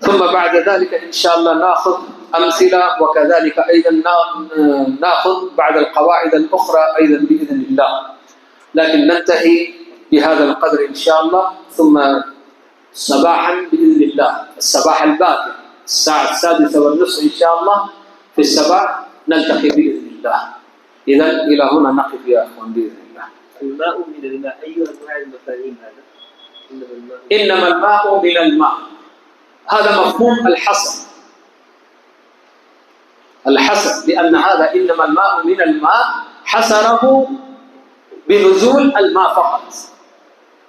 ثم بعد ذلك إن شاء الله نأخذ أمثلة، وكذلك أيضا نأخذ بعد القواعد الأخرى أيضا بإذن الله. لكن ننتهي بهذا القدر إن شاء الله، ثم صباحا بإذن الله الصباح الباكر الساعة 6:30 إن شاء الله في الصباح نلتقي بإذن الله. إذا إلى هنا نقف يا أخوان بإذن الله. الماء من الماء، أي أنواع المفاهيم هذا؟ إنما الماء من الماء، هذا مفهوم الحصر، لأن هذا إنما الماء من الماء حصره بنزول الماء فقط،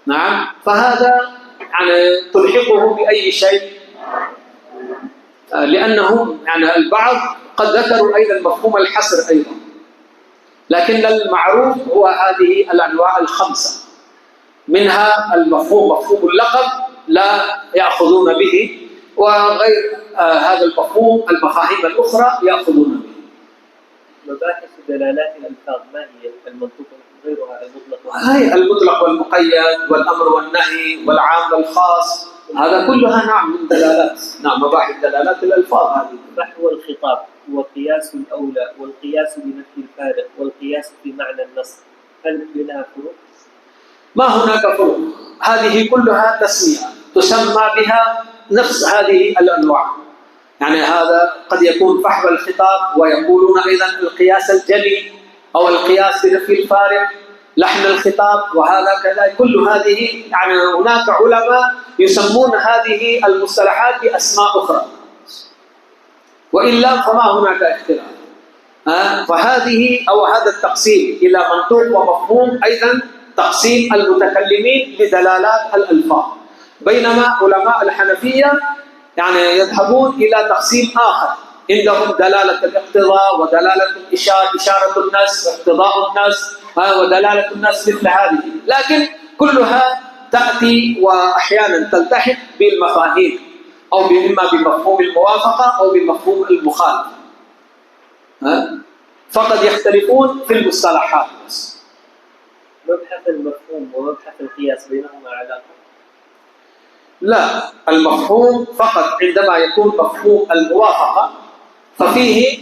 نعم. فهذا يعني تلحقه بأي شيء، لأنه يعني البعض قد ذكروا أيضا مفهوم الحصر أيضا، لكن المعروف هو هذه الأنواع الخمسة، منها المفهوم مفهوم اللقب لا يأخذون به، وغير هذا المفهوم المفاهيم الأخرى يأخذون به. مباحث دلالات الألفاظ ما هي؟ المنطوق غيرها، المطلق هي المطلق والمقيد والأمر والنهي والعام والخاص، هذا كلها نعم من دلالات، نعم مباحث دلالات الألفاظ هذه. فحوى الخطاب وقياس الأولى والقياس بنفي الفارق والقياس في معنى النص، هل بينها فروق؟ ما هناك فروق، هذه كلها تسمية تسمى بها نفس هذه الأنواع. يعني هذا قد يكون فحوى الخطاب، ويقولون أيضا القياس الجلي أو القياس بنفي الفارق، لحن الخطاب، وهذا كذا. كل هذه يعني هناك علماء يسمون هذه المصطلحات بأسماء أخرى، وإلا فما هناك اختلاف. فهذه أو هذا التقسيم إلى منطوق ومفهوم أيضا تقسيم المتكلمين بدلالات الألفاظ، بينما علماء الحنفية يعني يذهبون إلى تقسيم آخر، عندهم دلالة الاقتضاء ودلالة إشارة الناس واقتضاء الناس ودلالة الناس مثل هذه، لكن كلها تأتي وأحيانا تلتحق بالمفاهيم، أو إما بمفهوم الموافقة أو بمفهوم المخالفة. فقد يختلفون في المصطلحات بس. مبحث المفهوم ومبحث القياس بينهما علاقة؟ لا، المفهوم فقط عندما يكون مفهوم الموافقة ففيه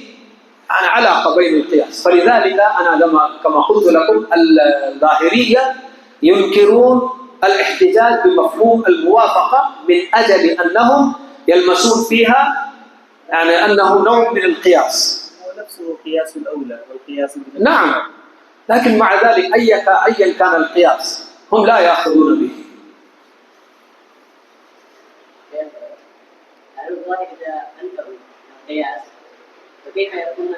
علاقة بين القياس. فلذلك أنا كما قلت لكم الظاهرية ينكرون الاحتجاج بمفهوم الموافقة من أجل أنهم يلمسون فيها يعني أنه نوع من القياس. هو نفسه قياس الأولى والقياس نعم، لكن مع ذلك أيا كان القياس هم لا يأخذون به. الله إذا أنكروا القياس فكيف يكون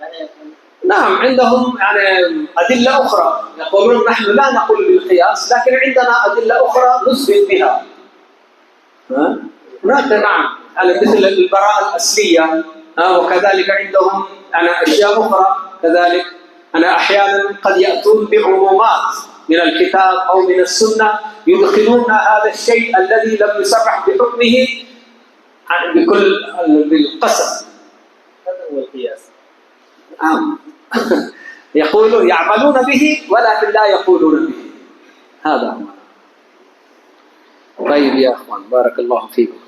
ماذا يكون؟ نعم، عندهم يعني أدلة أخرى، يقولون نحن لا نقول بالقياس لكن عندنا أدلة أخرى نثبت بها. هناك نعم يعني مثل البراءة الأصلية، وكذلك عندهم يعني أشياء أخرى كذلك. أنا أحيانا قد يأتون بعمومات من الكتاب أو من السنة يدخلون هذا الشيء الذي لم يصرح بحكمه بكل بالقسم. هذا هو القياس. يقولون يعملون به ولكن لا يقولون به. هذا هو. طيب يا أخوان، بارك الله فيكم.